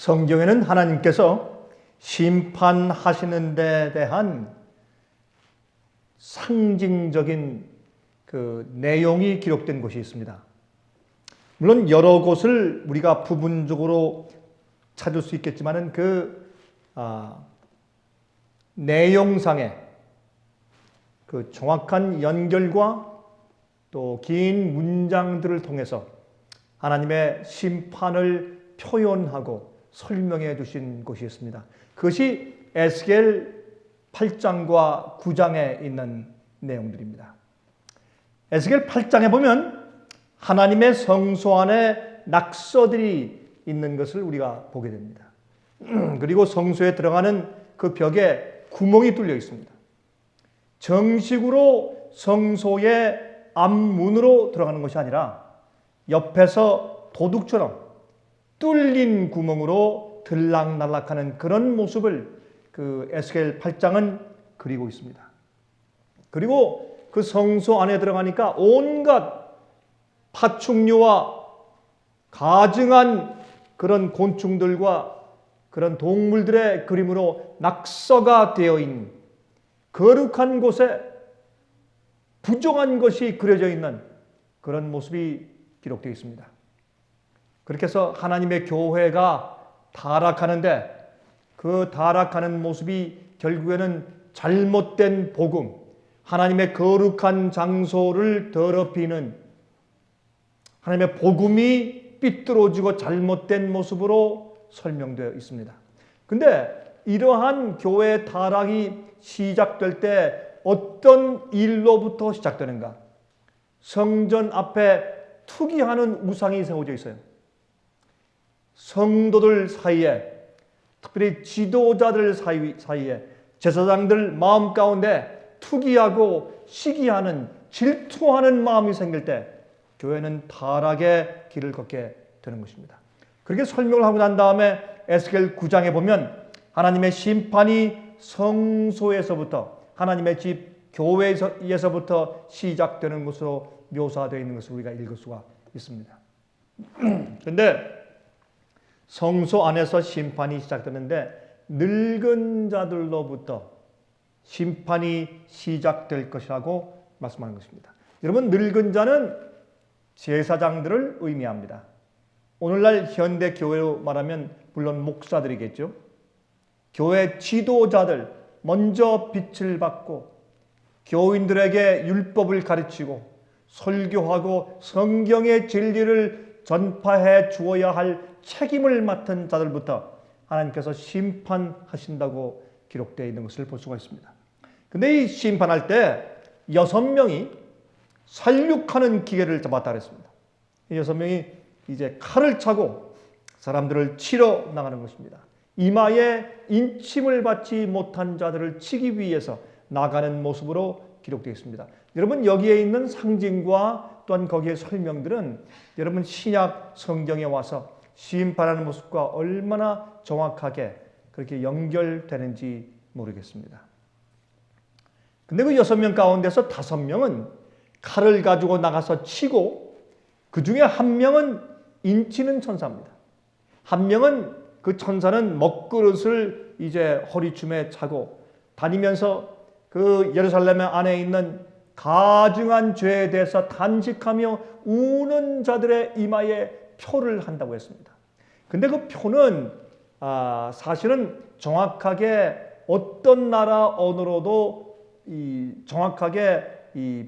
성경에는 하나님께서 심판하시는 데 대한 상징적인 그 내용이 기록된 곳이 있습니다. 물론 여러 곳을 우리가 부분적으로 찾을 수 있겠지만은 내용상의 그 정확한 연결과 또 긴 문장들을 통해서 하나님의 심판을 표현하고 설명해 주신 곳이 있습니다. 그것이 에스겔 8장과 9장에 있는 내용들입니다. 에스겔 8장에 보면 하나님의 성소 안에 낙서들이 있는 것을 우리가 보게 됩니다. 그리고 성소에 들어가는 그 벽에 구멍이 뚫려 있습니다. 정식으로 성소의 앞문으로 들어가는 것이 아니라 옆에서 도둑처럼 뚫린 구멍으로 들락날락하는 그런 모습을 그 에스겔 8장은 그리고 있습니다. 그리고 그 성소 안에 들어가니까 온갖 파충류와 가증한 그런 곤충들과 그런 동물들의 그림으로 낙서가 되어 있는 거룩한 곳에 부정한 것이 그려져 있는 그런 모습이 기록되어 있습니다. 그렇게 해서 하나님의 교회가 타락하는데 그 타락하는 모습이 결국에는 잘못된 복음, 하나님의 거룩한 장소를 더럽히는 하나님의 복음이 삐뚤어지고 잘못된 모습으로 설명되어 있습니다. 근데 이러한 교회 타락이 시작될 때 어떤 일로부터 시작되는가? 성전 앞에 투기하는 우상이 세워져 있어요. 성도들 사이에, 특별히 지도자들 사이에, 제사장들 마음 가운데 투기하고 시기하는, 질투하는 마음이 생길 때 교회는 타락의 길을 걷게 되는 것입니다. 그렇게 설명을 하고 난 다음에 에스겔 9장에 보면 하나님의 심판이 성소에서부터, 하나님의 집 교회에서부터 시작되는 것으로 묘사되어 있는 것을 우리가 읽을 수가 있습니다. 그런데 성소 안에서 심판이 시작되는데 늙은 자들로부터 심판이 시작될 것이라고 말씀하는 것입니다. 여러분, 늙은 자는 제사장들을 의미합니다. 오늘날 현대 교회로 말하면 물론 목사들이겠죠. 교회 지도자들, 먼저 빛을 받고 교인들에게 율법을 가르치고 설교하고 성경의 진리를 전파해 주어야 할 책임을 맡은 자들부터 하나님께서 심판하신다고 기록되어 있는 것을 볼 수가 있습니다. 근데 이 심판할 때 6명이 살육하는 기계를 잡았다 그랬습니다. 이 6명이 이제 칼을 차고 사람들을 치러 나가는 것입니다. 이마에 인침을 받지 못한 자들을 치기 위해서 나가는 모습으로 기록되어 있습니다. 여러분, 여기에 있는 상징과 또한 거기에 설명들은 여러분 신약 성경에 와서 심판하는 모습과 얼마나 정확하게 그렇게 연결되는지 모르겠습니다. 근데 그 6명 가운데서 5명은 칼을 가지고 나가서 치고 그 중에 1명은 인치는 천사입니다. 1명은 그 천사는 먹그릇을 이제 허리춤에 차고 다니면서 그 예루살렘 안에 있는 가증한 죄에 대해서 단식하며 우는 자들의 이마에 표를 한다고 했습니다. 근데 그 표는 사실은 정확하게 어떤 나라 언어로도 정확하게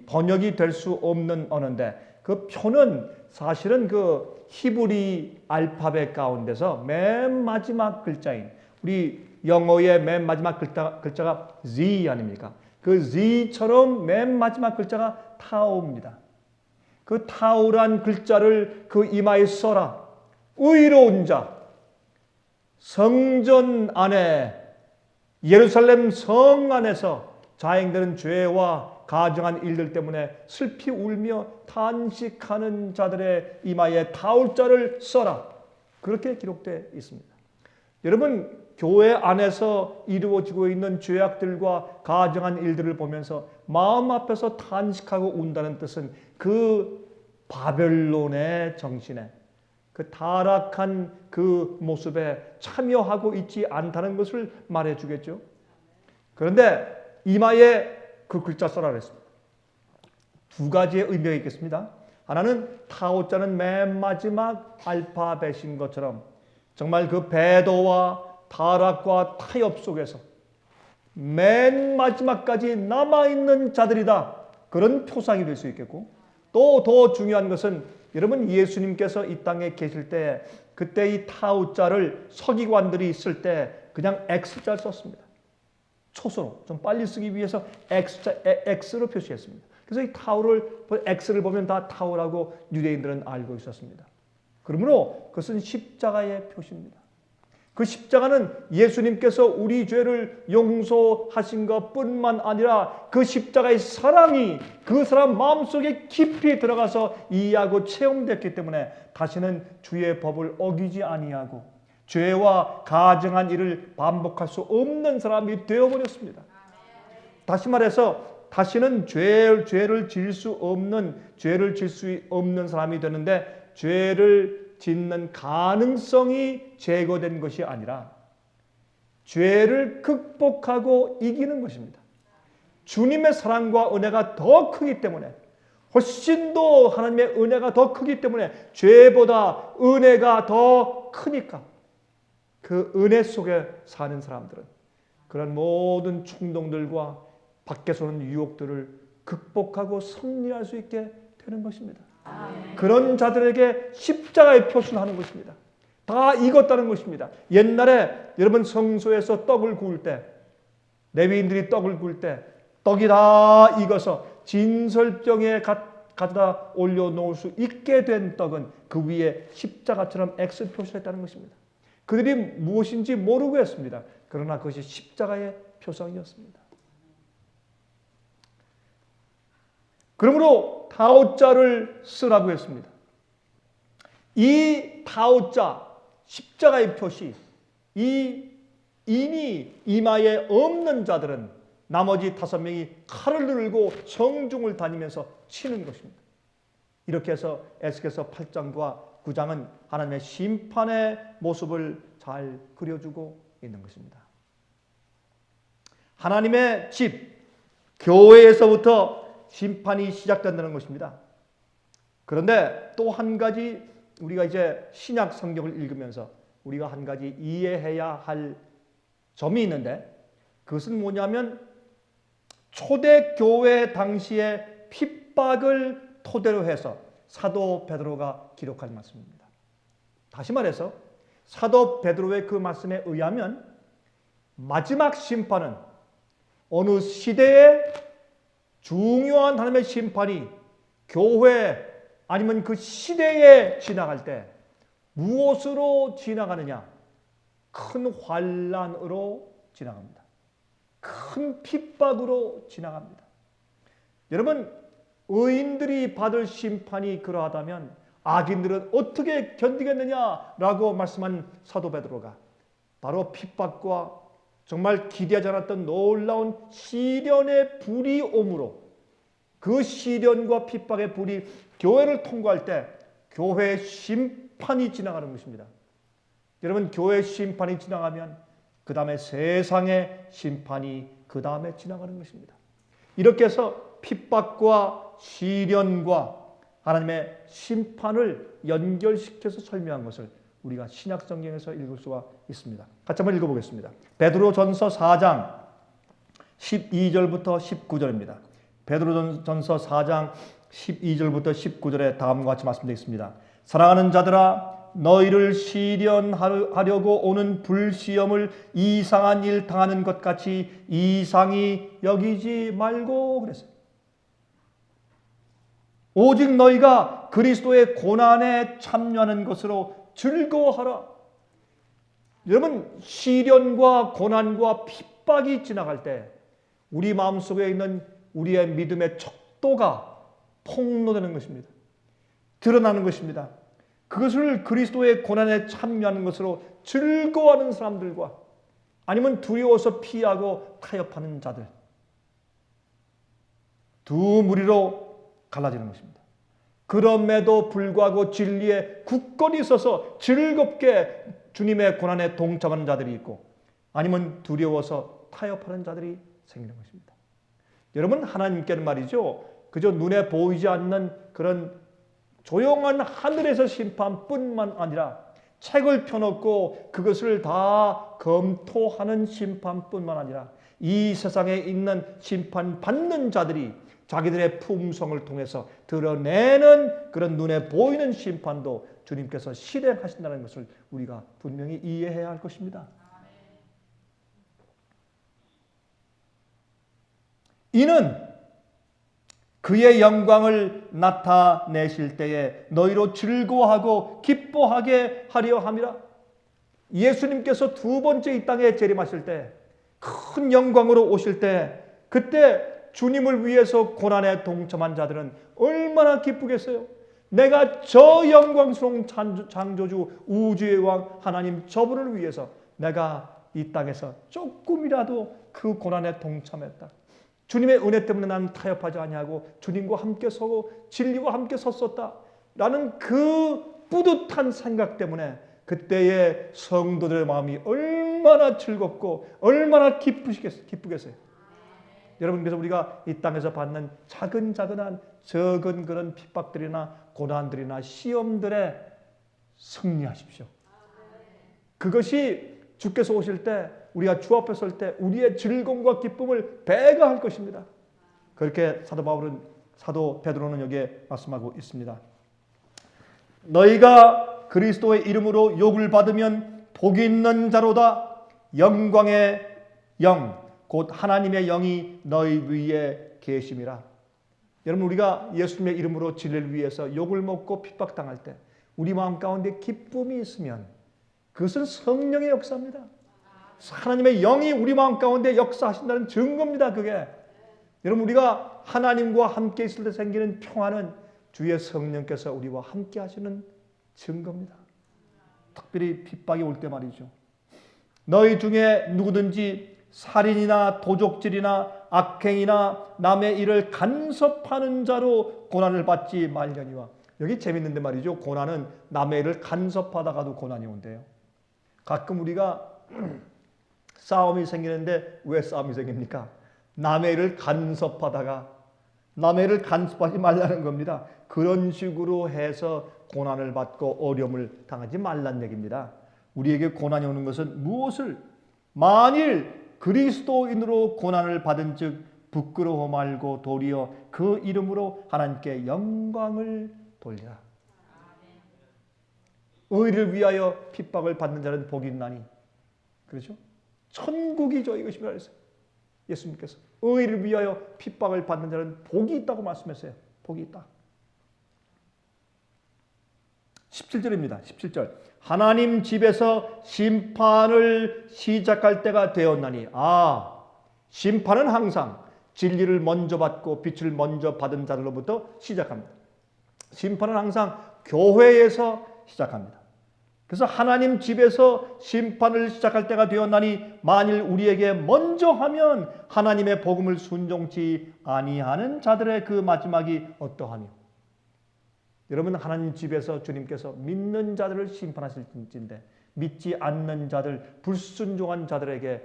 번역이 될 수 없는 언어인데 그 표는 사실은 그 히브리 알파벳 가운데서 맨 마지막 글자인 우리 영어의 맨 마지막 글자가 Z 아닙니까? 그 Z처럼 맨 마지막 글자가 타우입니다. 그 타우란 글자를 그 이마에 써라. 의로운 자, 성전 안에 예루살렘 성 안에서 자행되는 죄와 가증한 일들 때문에 슬피 울며 탄식하는 자들의 이마에 타울자를 써라. 그렇게 기록되어 있습니다. 여러분, 교회 안에서 이루어지고 있는 죄악들과 가증한 일들을 보면서 마음 앞에서 탄식하고 운다는 뜻은 그 바벨론의 정신에 그 타락한 그 모습에 참여하고 있지 않다는 것을 말해주겠죠. 그런데 이마에 그 글자 써라 그랬습니다. 두 가지의 의미가 있겠습니다. 하나는 타오자는 맨 마지막 알파벳인 것처럼 정말 그 배도와 타락과 타협 속에서 맨 마지막까지 남아있는 자들이다. 그런 표상이 될 수 있겠고, 또 더 중요한 것은 여러분 예수님께서 이 땅에 계실 때 그때 이 타오자를 서기관들이 쓸 때 그냥 X자를 썼습니다. 초소로 좀 빨리 쓰기 위해서 X로 표시했습니다. 그래서 이 X를 보면 다 타오라고 유대인들은 알고 있었습니다. 그러므로 그것은 십자가의 표시입니다. 그 십자가는 예수님께서 우리 죄를 용서하신 것뿐만 아니라 그 십자가의 사랑이 그 사람 마음속에 깊이 들어가서 이해하고 체험됐기 때문에 다시는 주의 법을 어기지 아니하고 죄와 가증한 일을 반복할 수 없는 사람이 되어버렸습니다. 다시 말해서 다시는 죄를 질 수 없는 사람이 되는데, 죄를 짓는 가능성이 제거된 것이 아니라 죄를 극복하고 이기는 것입니다. 주님의 사랑과 은혜가 더 크기 때문에, 훨씬 더 하나님의 은혜가 더 크기 때문에 죄보다 은혜가 더 크니까 그 은혜 속에 사는 사람들은 그런 모든 충동들과 밖에서 오는 유혹들을 극복하고 승리할 수 있게 되는 것입니다. 그런 자들에게 십자가의 표시를 하는 것입니다. 다 익었다는 것입니다. 옛날에 여러분 성소에서 떡을 구울 때, 레위인들이 떡을 구울 때 떡이 다 익어서 진설병에 가져다 올려놓을 수 있게 된 떡은 그 위에 십자가처럼 X 표시를 했다는 것입니다. 그들이 무엇인지 모르고 했습니다. 그러나 그것이 십자가의 표상이었습니다. 그러므로 타오자를 쓰라고 했습니다. 이 타오자, 십자가의 표시, 이 인이 이마에 없는 자들은 나머지 5명이 칼을 들고 성중을 다니면서 치는 것입니다. 이렇게 해서 에스겔서 8장과 9장은 하나님의 심판의 모습을 잘 그려주고 있는 것입니다. 하나님의 집, 교회에서부터 심판이 시작된다는 것입니다. 그런데 또 한 가지 우리가 이제 신약 성경을 읽으면서 우리가 한 가지 이해해야 할 점이 있는데, 그것은 뭐냐면 초대교회 당시의 핍박을 토대로 해서 사도 베드로가 기록한 말씀입니다. 다시 말해서 사도 베드로의 그 말씀에 의하면 마지막 심판은 어느 시대에 중요한 하나님의 심판이 교회 아니면 그 시대에 지나갈 때 무엇으로 지나가느냐? 큰 환난으로 지나갑니다. 큰 핍박으로 지나갑니다. 여러분, 의인들이 받을 심판이 그러하다면 악인들은 어떻게 견디겠느냐라고 말씀한 사도 베드로가 바로 핍박과 정말 기대하지 않았던 놀라운 시련의 불이 오므로 그 시련과 핍박의 불이 교회를 통과할 때 교회의 심판이 지나가는 것입니다. 여러분, 교회의 심판이 지나가면 그 다음에 세상의 심판이 그 다음에 지나가는 것입니다. 이렇게 해서 핍박과 시련과 하나님의 심판을 연결시켜서 설명한 것을 우리가 신약 성경에서 읽을 수가 있습니다. 같이 한번 읽어보겠습니다. 베드로전서 4장 12절부터 19절입니다. 베드로전서 4장 12절부터 19절에 다음과 같이 말씀드리겠습니다. 사랑하는 자들아, 너희를 시련하려고 오는 불시험을 이상한 일 당하는 것 같이 이상히 여기지 말고 그랬어요. 오직 너희가 그리스도의 고난에 참여하는 것으로 즐거워하라. 여러분, 시련과 고난과 핍박이 지나갈 때 우리 마음속에 있는 우리의 믿음의 척도가 폭로되는 것입니다. 드러나는 것입니다. 그것을 그리스도의 고난에 참여하는 것으로 즐거워하는 사람들과 아니면 두려워서 피하고 타협하는 자들, 두 무리로 갈라지는 것입니다. 그럼에도 불구하고 진리에 굳건히 서서 즐겁게 주님의 고난에 동참하는 자들이 있고, 아니면 두려워서 타협하는 자들이 생기는 것입니다. 여러분, 하나님께는 말이죠, 그저 눈에 보이지 않는 그런 조용한 하늘에서 심판뿐만 아니라 책을 펴놓고 그것을 다 검토하는 심판뿐만 아니라 이 세상에 있는 심판받는 자들이 자기들의 품성을 통해서 드러내는 그런 눈에 보이는 심판도 주님께서 실행하신다는 것을 우리가 분명히 이해해야 할 것입니다. 이는 그의 영광을 나타내실 때에 너희로 즐거워하고 기뻐하게 하려 함이라. 예수님께서 두 번째 이 땅에 재림하실 때, 큰 영광으로 오실 때, 그때 주님을 위해서 고난에 동참한 자들은 얼마나 기쁘겠어요. 내가 저 영광스러운 창조주 우주의 왕 하나님 저분을 위해서 내가 이 땅에서 조금이라도 그 고난에 동참했다. 주님의 은혜 때문에 나는 타협하지 아니하고 주님과 함께 서고 진리와 함께 섰었다 라는 그 뿌듯한 생각 때문에 그때의 성도들의 마음이 얼마나 즐겁고 얼마나 기쁘겠어요. 여러분, 그래서 우리가 이 땅에서 받는 작은 적은 그런 핍박들이나 고난들이나 시험들에 승리하십시오. 그것이 주께서 오실 때, 우리가 주 앞에 설 때 우리의 즐거움과 기쁨을 배가할 것입니다. 그렇게 사도 베드로는 여기에 말씀하고 있습니다. 너희가 그리스도의 이름으로 욕을 받으면 복이 있는 자로다. 영광의 영 곧 하나님의 영이 너희 위에 계심이라. 여러분, 우리가 예수님의 이름으로 진리를 위해서 욕을 먹고 핍박당할 때 우리 마음 가운데 기쁨이 있으면 그것은 성령의 역사입니다. 하나님의 영이 우리 마음 가운데 역사하신다는 증거입니다. 그게 여러분, 우리가 하나님과 함께 있을 때 생기는 평화는 주의 성령께서 우리와 함께 하시는 증거입니다. 특별히 핍박이 올 때 말이죠. 너희 중에 누구든지 살인이나 도적질이나 악행이나 남의 일을 간섭하는 자로 고난을 받지 말려니와. 여기 재밌는데 말이죠. 고난은 남의 일을 간섭하다가도 고난이 온대요. 가끔 우리가 싸움이 생기는데 왜 싸움이 생깁니까? 남의 일을 간섭하다가, 남의 일을 간섭하지 말라는 겁니다. 그런 식으로 해서 고난을 받고 어려움을 당하지 말란 얘기입니다. 우리에게 고난이 오는 것은 무엇을, 만일 그리스도인으로 고난을 받은 즉 부끄러워 말고 도리어 그 이름으로 하나님께 영광을 돌리라. 의를 위하여 핍박을 받는 자는 복이 있나니. 그렇죠? 천국이 저희 것이라 했어요. 예수님께서 의를 위하여 핍박을 받는 자는 복이 있다고 말씀했어요. 복이 있다. 17절입니다. 17절. 하나님 집에서 심판을 시작할 때가 되었나니. 심판은 항상 진리를 먼저 받고 빛을 먼저 받은 자들로부터 시작합니다. 심판은 항상 교회에서 시작합니다. 그래서 하나님 집에서 심판을 시작할 때가 되었나니 만일 우리에게 먼저 하면 하나님의 복음을 순종치 아니하는 자들의 그 마지막이 어떠하며. 여러분, 하나님 집에서 주님께서 믿는 자들을 심판하실진데 믿지 않는 자들, 불순종한 자들에게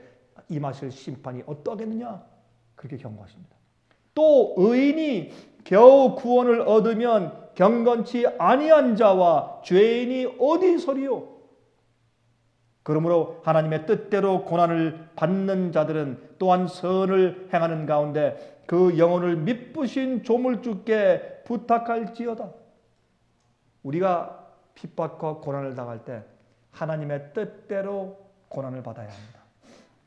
임하실 심판이 어떠하겠느냐, 그렇게 경고하십니다. 또 의인이 겨우 구원을 얻으면 경건치 아니한 자와 죄인이 어디서리요? 그러므로 하나님의 뜻대로 고난을 받는 자들은 또한 선을 행하는 가운데 그 영혼을 미쁘신 조물주께 부탁할지어다. 우리가 핍박과 고난을 당할 때 하나님의 뜻대로 고난을 받아야 합니다.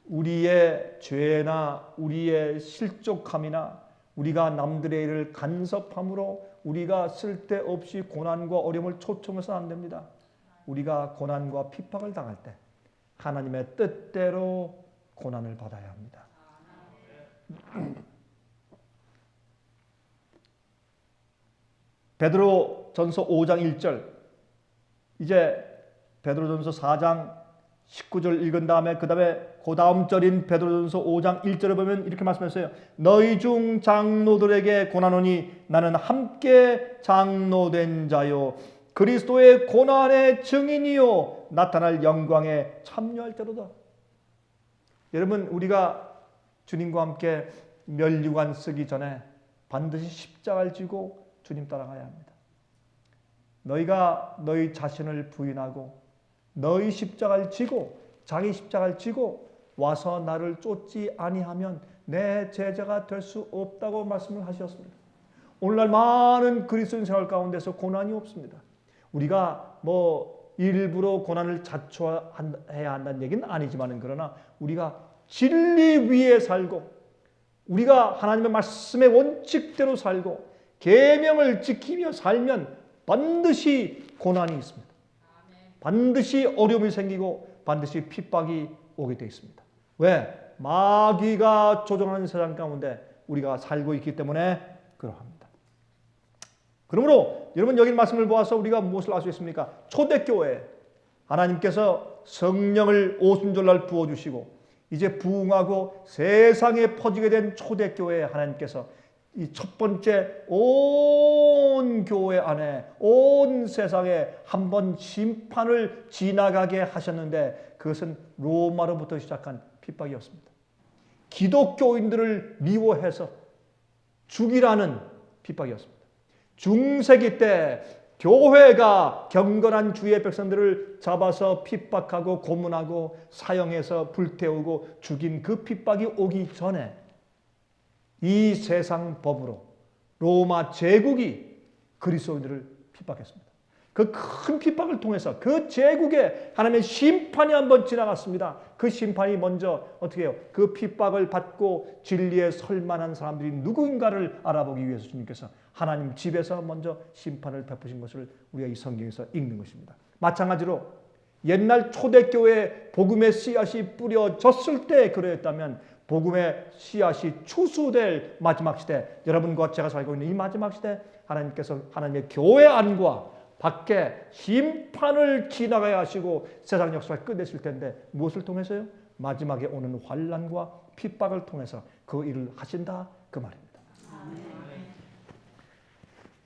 우리의 죄나 우리의 실족함이나 우리가 남들의 일을 간섭함으로 우리가 쓸데없이 고난과 어려움을 초청해서는 안 됩니다. 우리가 고난과 핍박을 당할 때 하나님의 뜻대로 고난을 받아야 합니다. 베드로전서 5장 1절, 이제 베드로전서 4장 19절 읽은 다음에 그 다음 절인 베드로전서 5장 1절에 보면 이렇게 말씀했어요. 너희 중 장로들에게 고난하노니 나는 함께 장로된 자요 그리스도의 고난의 증인이요 나타날 영광에 참여할 자로다. 여러분, 우리가 주님과 함께 면류관 쓰기 전에 반드시 십자가를 지고 주님 따라가야 합니다. 너희가 너희 자신을 부인하고 너희 십자가를 지고 자기 십자가를 지고 와서 나를 쫓지 아니하면 내 제자가 될 수 없다고 말씀을 하셨습니다. 오늘날 많은 그리스도인 생활 가운데서 고난이 없습니다. 우리가 일부러 고난을 자초해야 한다는 얘기는 아니지만 그러나 우리가 진리 위에 살고 우리가 하나님의 말씀의 원칙대로 살고 계명을 지키며 살면 반드시 고난이 있습니다. 반드시 어려움이 생기고 반드시 핍박이 오게 되어 있습니다. 왜? 마귀가 조종하는 세상 가운데 우리가 살고 있기 때문에 그러합니다. 그러므로 여러분 여기 말씀을 보아서 우리가 무엇을 알 수 있습니까? 초대교회 하나님께서 성령을 오순절날 부어주시고 이제 부흥하고 세상에 퍼지게 된 초대교회에 하나님께서 이 첫 번째 온 교회 안에 온 세상에 한번 심판을 지나가게 하셨는데 그것은 로마로부터 시작한 핍박이었습니다. 기독교인들을 미워해서 죽이라는 핍박이었습니다. 중세기 때 교회가 경건한 주의 백성들을 잡아서 핍박하고 고문하고 사형해서 불태우고 죽인 그 핍박이 오기 전에 이 세상 법으로 로마 제국이 그리스도인들을 핍박했습니다. 그 큰 핍박을 통해서 그 제국에 하나님의 심판이 한번 지나갔습니다. 그 심판이 먼저 어떻게 해요? 그 핍박을 받고 진리에 설 만한 사람들이 누구인가를 알아보기 위해서 주님께서 하나님 집에서 먼저 심판을 베푸신 것을 우리가 이 성경에서 읽는 것입니다. 마찬가지로 옛날 초대교회에 복음의 씨앗이 뿌려졌을 때 그랬다면 복음의 씨앗이 추수될 마지막 시대, 여러분과 제가 살고 있는 이 마지막 시대 하나님께서 하나님의 교회 안과 밖에 심판을 지나가야 하시고 세상 역사를 끝내실 텐데 무엇을 통해서요? 마지막에 오는 환난과 핍박을 통해서 그 일을 하신다 그 말입니다.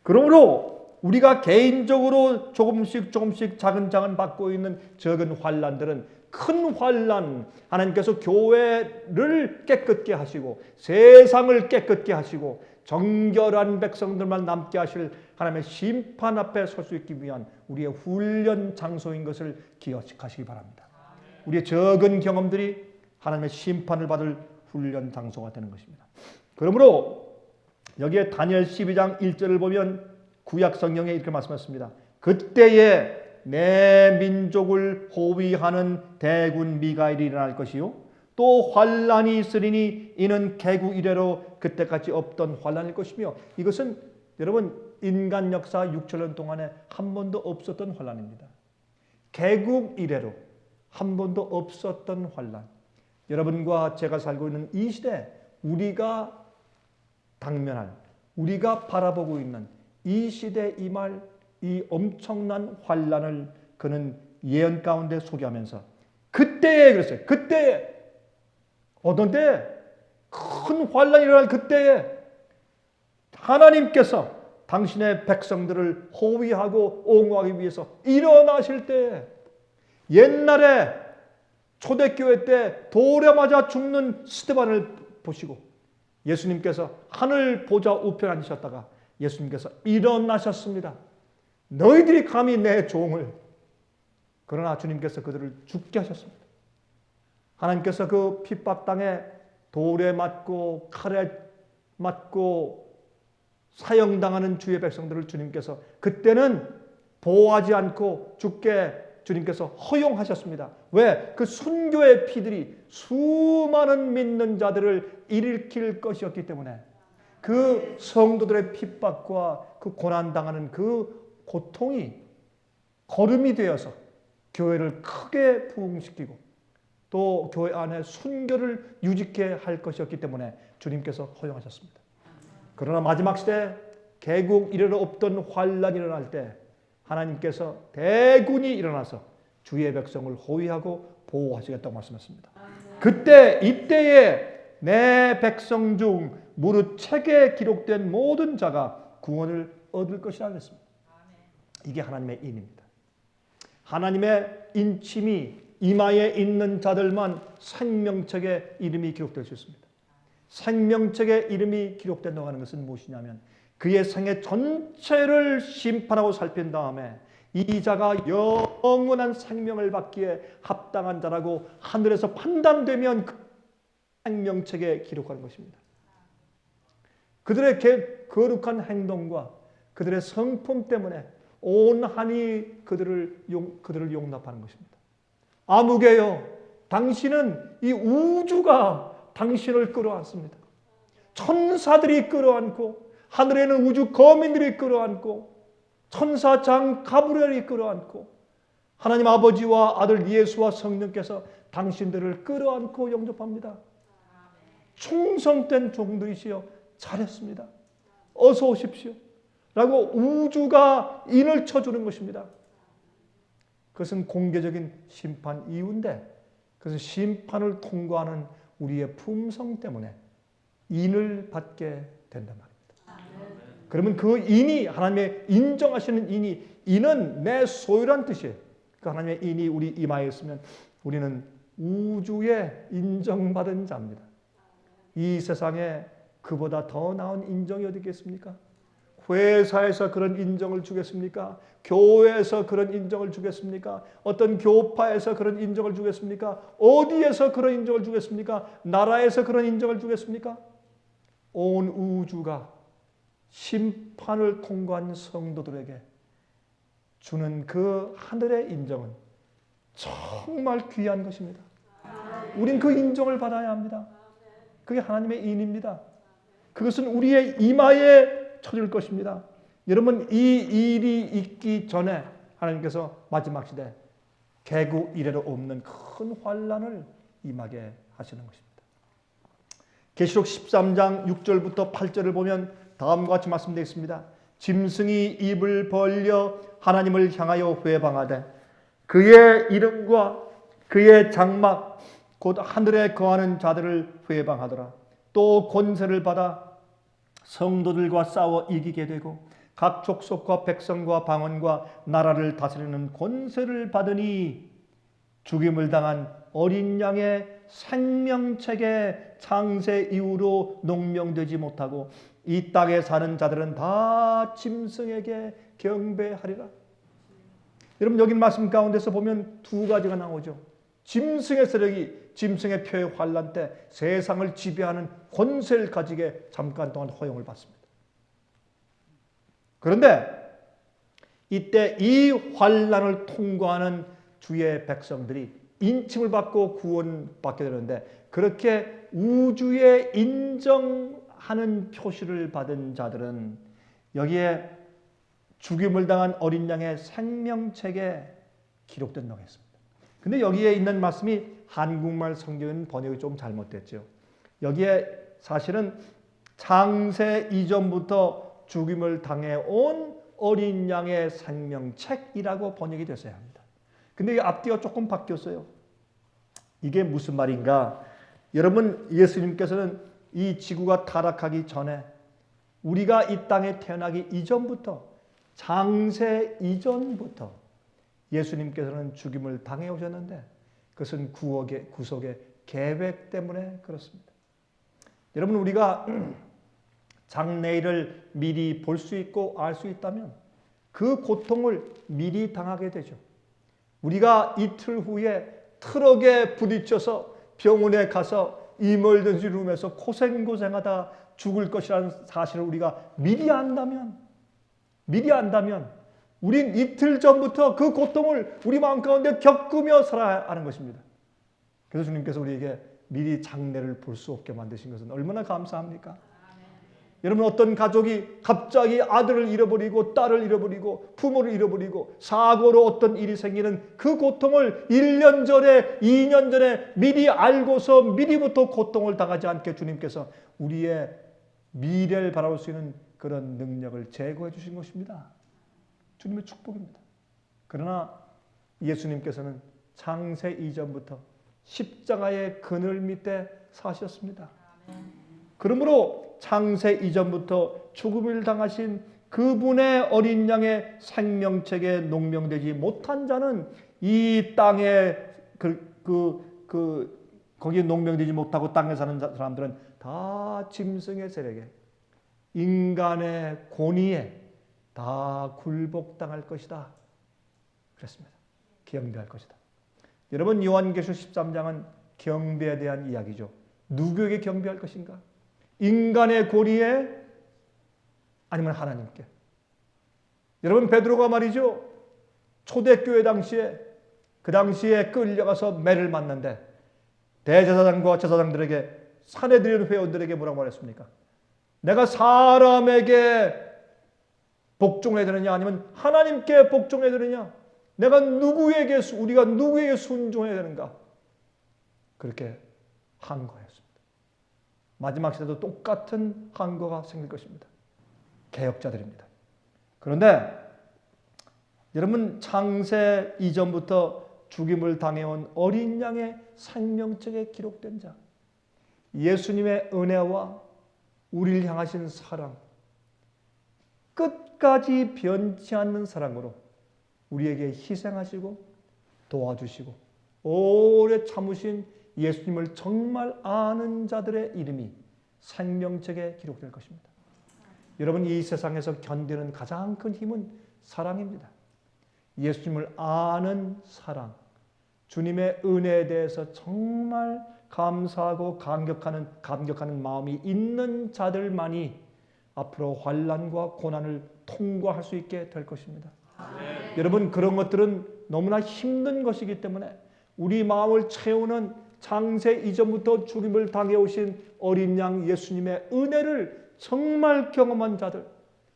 그러므로 우리가 개인적으로 조금씩 작은 받고 있는 적은 환난들은 큰 환난, 하나님께서 교회를 깨끗게 하시고 세상을 깨끗게 하시고 정결한 백성들만 남게 하실 하나님의 심판 앞에 설 수 있기 위한 우리의 훈련 장소인 것을 기억하시기 바랍니다. 우리의 적은 경험들이 하나님의 심판을 받을 훈련 장소가 되는 것입니다. 그러므로 여기에 다니엘 12장 1절을 보면 구약 성경에 이렇게 말씀하셨습니다. 그때에 내 민족을 호위하는 대군 미가엘이 일어날 것이요 또 환란이 있으리니 이는 개국 이래로 그때까지 없던 환란일 것이며 이것은 여러분 인간 역사 6천년 동안에 한 번도 없었던 환란입니다. 개국 이래로 한 번도 없었던 환란. 여러분과 제가 살고 있는 이 시대 우리가 당면할 우리가 바라보고 있는 이 시대 임할 이 엄청난 환란을 그는 예언 가운데 소개하면서 그때에 그랬어요. 그때에 어떤 때에 큰 환란이 일어날 그때에 하나님께서 당신의 백성들을 호위하고 옹호하기 위해서 일어나실 때에 옛날에 초대교회 때 돌에 맞아 죽는 스데반을 보시고 예수님께서 하늘 보좌 우편에 앉으셨다가 예수님께서 일어나셨습니다. 너희들이 감히 내 종을 그러나 주님께서 그들을 죽게 하셨습니다. 하나님께서 그 핍박 땅에 돌에 맞고 칼에 맞고 사형당하는 주의 백성들을 주님께서 그때는 보호하지 않고 죽게 주님께서 허용하셨습니다. 왜? 그 순교의 피들이 수많은 믿는 자들을 일으킬 것이었기 때문에 그 성도들의 핍박과 그 고난당하는 그 고통이 거름이 되어서 교회를 크게 부흥시키고 또 교회 안에 순교를 유지케 할 것이었기 때문에 주님께서 허용하셨습니다. 그러나 마지막 시대 개국 이래로 없던 환란이 일어날 때 하나님께서 대군이 일어나서 주의 백성을 호위하고 보호하시겠다고 말씀했습니다. 그때 이때에 내 백성 중 무릇 책에 기록된 모든 자가 구원을 얻을 것이라 했습니다. 이게 하나님의 인입니다. 하나님의 인침이 이마에 있는 자들만 생명책에 이름이 기록될 수 있습니다. 생명책에 이름이 기록된다고 하는 것은 무엇이냐면 그의 생애 전체를 심판하고 살핀 다음에 이 자가 영원한 생명을 받기에 합당한 자라고 하늘에서 판단되면 그 생명책에 기록하는 것입니다. 그들의 거룩한 행동과 그들의 성품 때문에 온 한이 그들을 용납하는 것입니다. 아무개여, 당신은 이 우주가 당신을 끌어안습니다. 천사들이 끌어안고 하늘에는 우주 거민들이 끌어안고 천사 장 가브리엘이 끌어안고 하나님 아버지와 아들 예수와 성령께서 당신들을 끌어안고 영접합니다. 충성된 종들이시여 잘했습니다. 어서 오십시오. 라고 우주가 인을 쳐주는 것입니다. 그것은 공개적인 심판 이유인데 그것은 심판을 통과하는 우리의 품성 때문에 인을 받게 된단 말입니다. 그러면 그 인이 하나님의 인정하시는 인은 내 소유란 뜻이에요. 그 하나님의 인이 우리 이마에 있으면 우리는 우주에 인정받은 자입니다. 이 세상에 그보다 더 나은 인정이 어디 있겠습니까? 회사에서 그런 인정을 주겠습니까? 교회에서 그런 인정을 주겠습니까? 어떤 교파에서 그런 인정을 주겠습니까? 어디에서 그런 인정을 주겠습니까? 나라에서 그런 인정을 주겠습니까? 온 우주가 심판을 통과한 성도들에게 주는 그 하늘의 인정은 정말 귀한 것입니다. 우린 그 인정을 받아야 합니다. 그게 하나님의 인입니다. 그것은 우리의 이마에 쳐질 것입니다. 여러분, 이 일이 있기 전에 하나님께서 마지막 시대 개구 이래로 없는 큰 환란을 임하게 하시는 것입니다. 계시록 13장 6절부터 8절을 보면 다음과 같이 말씀되어 있습니다. 짐승이 입을 벌려 하나님을 향하여 회방하되 그의 이름과 그의 장막 곧 하늘에 거하는 자들을 회방하더라. 또 권세를 받아 성도들과 싸워 이기게 되고 각 족속과 백성과 방언과 나라를 다스리는 권세를 받으니 죽임을 당한 어린 양의 생명책에 창세 이후로 농명되지 못하고 이 땅에 사는 자들은 다 짐승에게 경배하리라. 여러분, 여기 말씀 가운데서 보면 두 가지가 나오죠. 짐승의 세력이 짐승의 표의 환란 때 세상을 지배하는 권세를 가지게 잠깐 동안 허용을 받습니다. 그런데 이때 이 환란을 통과하는 주의 백성들이 인침을 받고 구원받게 되는데 그렇게 우주에 인정하는 표시를 받은 자들은 여기에 죽임을 당한 어린 양의 생명책에 기록된다고 했습니다. 근데 여기에 있는 말씀이 한국말 성경은 번역이 좀 잘못됐죠. 여기에 사실은 창세 이전부터 죽임을 당해온 어린 양의 생명책이라고 번역이 됐어야 합니다. 근데 이 앞뒤가 조금 바뀌었어요. 이게 무슨 말인가? 여러분, 예수님께서는 이 지구가 타락하기 전에 우리가 이 땅에 태어나기 이전부터 창세 이전부터 예수님께서는 죽임을 당해 오셨는데 그것은 구속의 계획 때문에 그렇습니다. 여러분, 우리가 장래일을 미리 볼 수 있고 알 수 있다면 그 고통을 미리 당하게 되죠. 우리가 이틀 후에 트럭에 부딪혀서 병원에 가서 이멀전시 룸에서 고생하다 죽을 것이라는 사실을 우리가 미리 안다면 우린 이틀 전부터 그 고통을 우리 마음 가운데 겪으며 살아야 하는 것입니다. 그래서 주님께서 우리에게 미리 장래를 볼 수 없게 만드신 것은 얼마나 감사합니까? 여러분, 어떤 가족이 갑자기 아들을 잃어버리고 딸을 잃어버리고 부모를 잃어버리고 사고로 어떤 일이 생기는 그 고통을 1년 전에 2년 전에 미리 알고서 미리부터 고통을 당하지 않게 주님께서 우리의 미래를 바라볼 수 있는 그런 능력을 제공해 주신 것입니다. 주님의 축복입니다. 그러나 예수님께서는 창세 이전부터 십자가의 그늘 밑에 사셨습니다. 그러므로 창세 이전부터 죽음을 당하신 그분의 어린 양의 생명책에 농명되지 못한 자는 이 땅에 거기에 농명되지 못하고 땅에 사는 사람들은 다 짐승의 세력에 인간의 권위에 다 굴복당할 것이다. 그랬습니다. 경배할 것이다. 여러분, 요한계시록 13장은 경배에 대한 이야기죠. 누구에게 경배할 것인가? 인간의 권위에 아니면 하나님께. 여러분, 베드로가 말이죠. 초대교회 당시에 그 당시에 끌려가서 매를 맞는데 대제사장과 제사장들에게 사내들인 회원들에게 뭐라고 말했습니까? 내가 사람에게 복종해야 되느냐 아니면 하나님께 복종해야 되느냐? 우리가 누구에게 순종해야 되는가? 그렇게 항거했습니다. 마지막 시대도 똑같은 항거가 생길 것입니다. 개혁자들입니다. 그런데 여러분, 창세 이전부터 죽임을 당해온 어린 양의 생명책에 기록된 자, 예수님의 은혜와 우리를 향하신 사랑, 끝까지 변치 않는 사랑으로 우리에게 희생하시고 도와주시고 오래 참으신 예수님을 정말 아는 자들의 이름이 생명책에 기록될 것입니다. 여러분, 이 세상에서 견디는 가장 큰 힘은 사랑입니다. 예수님을 아는 사랑, 주님의 은혜에 대해서 정말 감사하고 감격하는 마음이 있는 자들만이 앞으로 환난과 고난을 통과할 수 있게 될 것입니다. 여러분, 그런 것들은 너무나 힘든 것이기 때문에 우리 마음을 채우는 창세 이전부터 죽임을 당해오신 어린 양 예수님의 은혜를 정말 경험한 자들,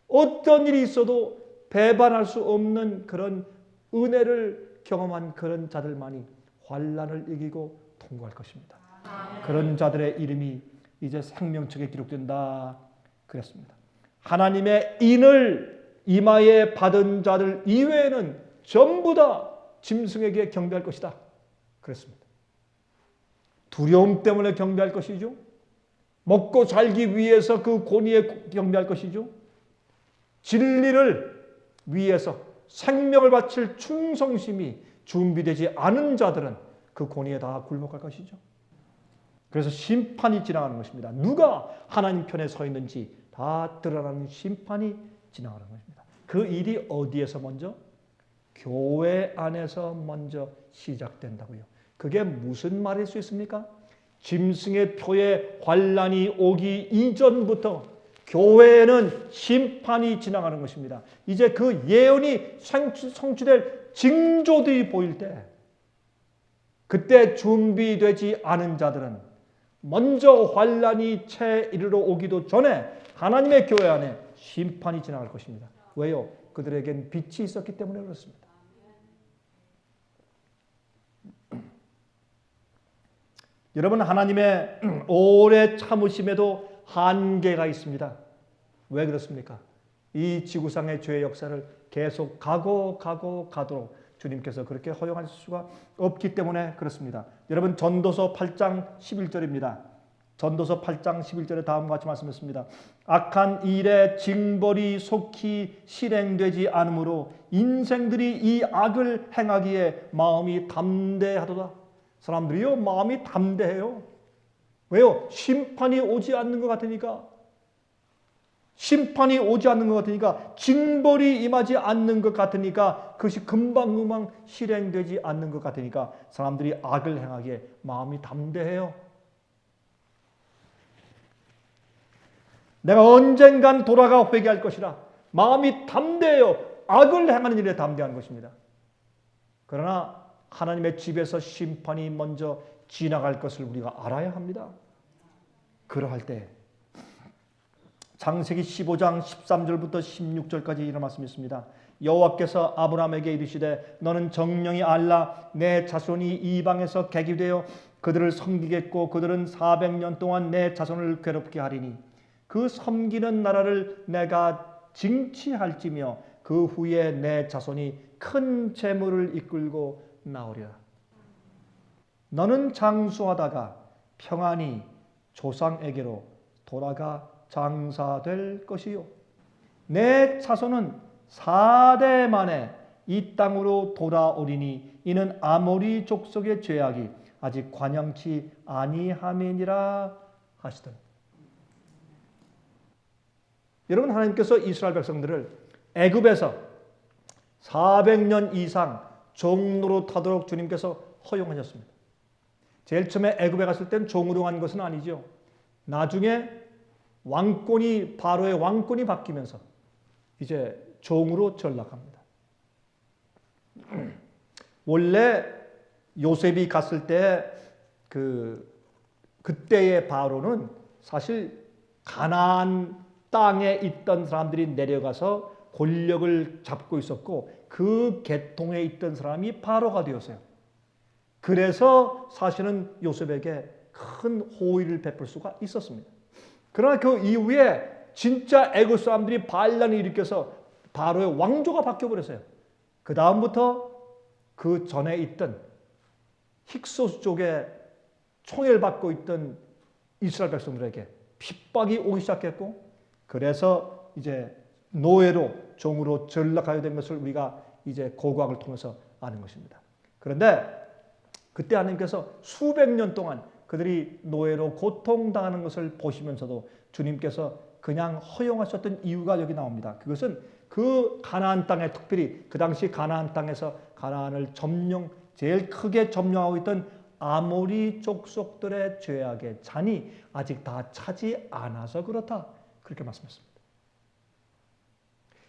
어떤 일이 있어도 배반할 수 없는 그런 은혜를 경험한 그런 자들만이 환난을 이기고 통과할 것입니다. 그런 자들의 이름이 이제 생명책에 기록된다 그랬습니다. 하나님의 인을 이마에 받은 자들 이외에는 전부 다 짐승에게 경배할 것이다 그랬습니다. 두려움 때문에 경배할 것이죠. 먹고 살기 위해서 그 권위에 경배할 것이죠. 진리를 위해서 생명을 바칠 충성심이 준비되지 않은 자들은 그 권위에 다 굴복할 것이죠. 그래서 심판이 지나가는 것입니다. 누가 하나님 편에 서 있는지 다 드러나는 심판이 지나가는 것입니다. 그 일이 어디에서 먼저? 교회 안에서 먼저 시작된다고요. 그게 무슨 말일 수 있습니까? 짐승의 표에 환난이 오기 이전부터 교회에는 심판이 지나가는 것입니다. 이제 그 예언이 성취될 징조들이 보일 때, 그때 준비되지 않은 자들은 먼저 환난이 채 이르러 오기도 전에 하나님의 교회 안에 심판이 지나갈 것입니다. 왜요? 그들에겐 빛이 있었기 때문에 그렇습니다. 여러분, 하나님의 오래 참으심에도 한계가 있습니다. 왜 그렇습니까? 이 지구상의 죄의 역사를 계속 가도록 주님께서 그렇게 허용할 수가 없기 때문에 그렇습니다. 여러분, 전도서 8장 11절입니다. 전도서 8장 11절에 다음과 같이 말씀했습니다. 악한 일의 징벌이 속히 실행되지 않으므로 인생들이 이 악을 행하기에 마음이 담대하도다. 사람들이요, 마음이 담대해요. 왜요? 심판이 오지 않는 것 같으니까. 심판이 오지 않는 것 같으니까, 징벌이 임하지 않는 것 같으니까, 그것이 금방금방 실행되지 않는 것 같으니까 사람들이 악을 행하기에 마음이 담대해요. 내가 언젠간 돌아가 회개할 것이라 마음이 담대해요. 악을 행하는 일에 담대한 것입니다. 그러나 하나님의 집에서 심판이 먼저 지나갈 것을 우리가 알아야 합니다. 그러할 때 창세기 15장 13절부터 16절까지 이런 말씀이 있습니다. 여호와께서 아브라함에게 이르시되 너는 정령이 알라 내 자손이 이방에서 객이 되어 그들을 섬기겠고 그들은 400년 동안 내 자손을 괴롭게 하리니 그 섬기는 나라를 내가 징치할지며 그 후에 내 자손이 큰 재물을 이끌고 나오리라. 너는 장수하다가 평안히 조상에게로 돌아가 장사될 것이요. 내 자손은 4대 만에 이 땅으로 돌아오리니 이는 아모리 족속의 죄악이 아직 관영치 아니함이니라 하시더니. 여러분, 하나님께서 이스라엘 백성들을 애굽에서 400년 이상 종노릇하도록 주님께서 허용하셨습니다. 제일 처음에 애굽에 갔을 땐 종으로 간 것은 아니죠. 나중에 왕권이, 바로의 왕권이 바뀌면서 이제 종으로 전락합니다. 원래 요셉이 갔을 때 그때의 바로는 사실 가나안 땅에 있던 사람들이 내려가서 권력을 잡고 있었고 그 계통에 있던 사람이 바로가 되었어요. 그래서 사실은 요셉에게 큰 호의를 베풀 수가 있었습니다. 그러나 그 이후에 진짜 애굽 사람들이 반란을 일으켜서 바로의 왕조가 바뀌어버렸어요. 그 다음부터 그 전에 있던 힉소스 쪽에 총애받고 있던 이스라엘 백성들에게 핍박이 오기 시작했고, 그래서 이제 노예로, 종으로 전락하게 된 것을 우리가 이제 고고학을 통해서 아는 것입니다. 그런데 그때 하나님께서 수백 년 동안 그들이 노예로 고통당하는 것을 보시면서도 주님께서 그냥 허용하셨던 이유가 여기 나옵니다. 그것은 그 가나안 땅에, 특별히 그 당시 가나안 땅에서 가나안을 제일 크게 점령하고 있던 아모리 족속들의 죄악의 잔이 아직 다 차지 않아서 그렇다. 그렇게 말씀했습니다.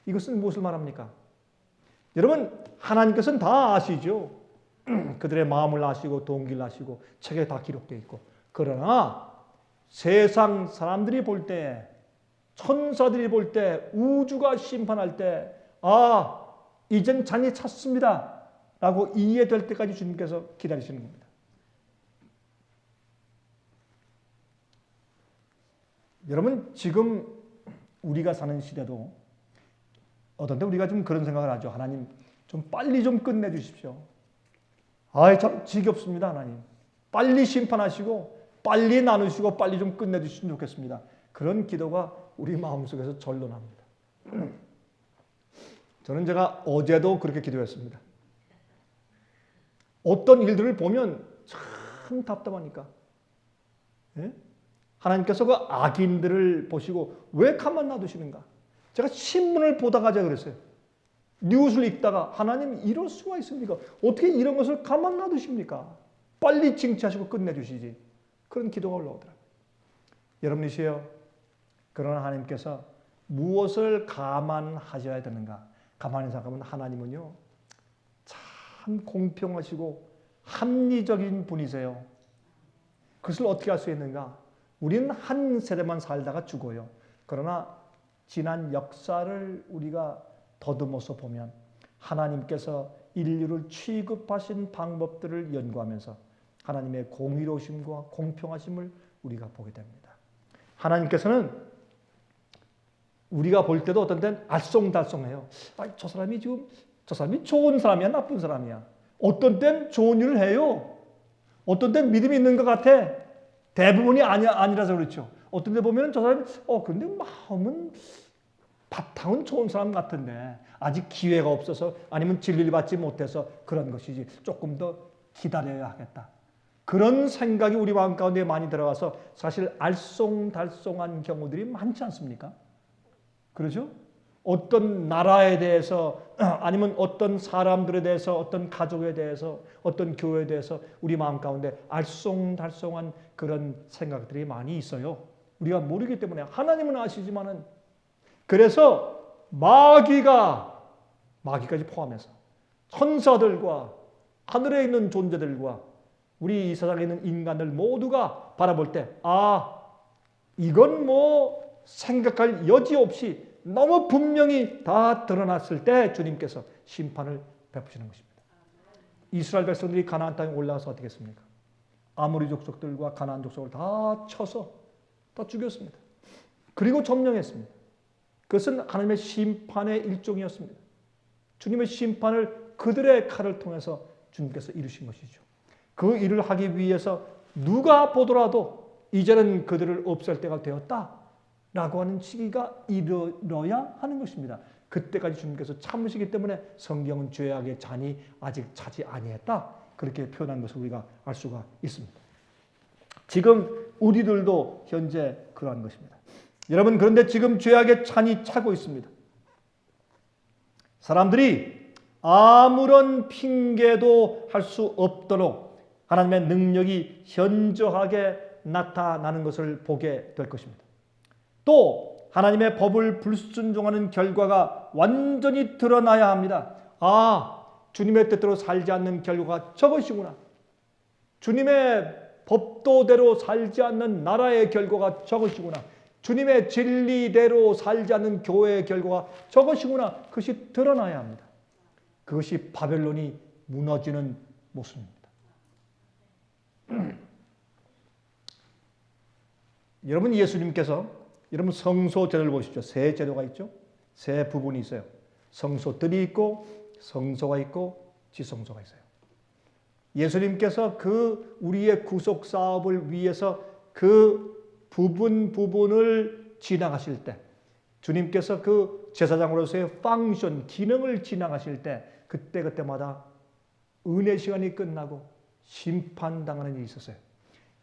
이것은 무엇을 말합니까? 여러분, 하나님께서는 다 아시죠. 그들의 마음을 아시고 동기를 아시고 책에 다 기록되어 있고, 그러나 세상 사람들이 볼 때, 천사들이 볼 때, 우주가 심판할 때, 이젠 잔이 찼습니다 라고 이해될 때까지 주님께서 기다리시는 겁니다. 여러분, 지금 우리가 사는 시대도 어떤 때 우리가 좀 그런 생각을 하죠. 하나님, 좀 빨리 좀 끝내주십시오. 참 지겹습니다, 하나님. 빨리 심판하시고 빨리 나누시고 빨리 좀 끝내주시면 좋겠습니다. 그런 기도가 우리 마음속에서 절로 납니다. 저는 제가 어제도 그렇게 기도했습니다. 어떤 일들을 보면 참 답답하니까. 예? 하나님께서 그 악인들을 보시고 왜 가만 놔두시는가? 제가 신문을 보다가 제가 그랬어요. 뉴스를 읽다가 하나님 이럴 수가 있습니까? 어떻게 이런 것을 가만 놔두십니까? 빨리 징치하시고 끝내주시지. 그런 기도가 올라오더라고요. 여러분이시여, 그러나 하나님께서 무엇을 감안하셔야 되는가? 가만히 생각하면 하나님은요, 참 공평하시고 합리적인 분이세요. 그것을 어떻게 할 수 있는가? 우리는 한 세대만 살다가 죽어요. 그러나 지난 역사를 우리가 더듬어서 보면 하나님께서 인류를 취급하신 방법들을 연구하면서 하나님의 공의로우심과 공평하심을 우리가 보게 됩니다. 하나님께서는 우리가 볼 때도 어떤 때는 알쏭달쏭해요. 저 사람이 좋은 사람이야, 나쁜 사람이야. 어떤 때는 좋은 일을 해요. 어떤 때는 믿음이 있는 것 같아. 대부분이 아니라서 그렇죠. 어떤 데 보면 저 사람이 근데 마음은, 바탕은 좋은 사람 같은데 아직 기회가 없어서, 아니면 진리를 받지 못해서 그런 것이지, 조금 더 기다려야 하겠다. 그런 생각이 우리 마음 가운데 많이 들어가서 사실 알쏭달쏭한 경우들이 많지 않습니까? 그렇죠? 어떤 나라에 대해서, 아니면 어떤 사람들에 대해서, 어떤 가족에 대해서, 어떤 교회에 대해서 우리 마음 가운데 알쏭달쏭한 그런 생각들이 많이 있어요. 우리가 모르기 때문에. 하나님은 아시지만은. 그래서 마귀까지 포함해서 천사들과 하늘에 있는 존재들과 우리 이 세상에 있는 인간들 모두가 바라볼 때, 이건 뭐 생각할 여지 없이 너무 분명히 다 드러났을 때 주님께서 심판을 베푸시는 것입니다. 이스라엘 백성들이 가나안 땅에 올라가서 어떻게 했습니까? 아모리 족속들과 가나안 족속을 다 쳐서 다 죽였습니다. 그리고 점령했습니다. 그것은 하나님의 심판의 일종이었습니다. 주님의 심판을 그들의 칼을 통해서 주님께서 이루신 것이죠. 그 일을 하기 위해서 누가 보더라도 이제는 그들을 없앨 때가 되었다라고 하는 시기가 이르러야 하는 것입니다. 그때까지 주님께서 참으시기 때문에 성경은 죄악의 잔이 아직 차지 아니했다, 그렇게 표현한 것을 우리가 알 수가 있습니다. 지금 우리들도 현재 그러한 것입니다. 여러분, 그런데 지금 죄악의 잔이 차고 있습니다. 사람들이 아무런 핑계도 할 수 없도록 하나님의 능력이 현저하게 나타나는 것을 보게 될 것입니다. 또 하나님의 법을 불순종하는 결과가 완전히 드러나야 합니다. 아, 주님의 뜻대로 살지 않는 결과가 저것이구나. 주님의 법도대로 살지 않는 나라의 결과가 저것이구나. 주님의 진리대로 살지 않는 교회의 결과가 저것이구나. 그것이 드러나야 합니다. 그것이 바벨론이 무너지는 모습입니다. 여러분, 예수님께서 여러분 성소 제도를 보십시오. 세 제도가 있죠. 세 부분이 있어요. 성소들이 있고 성소가 있고 지성소가 있어요. 예수님께서 그 우리의 구속 사업을 위해서 그 부분을 지나가실 때, 주님께서 그 제사장으로서의 펑션, 기능을 지나가실 때 그때마다 은혜 시간이 끝나고 심판당하는 일이 있었어요.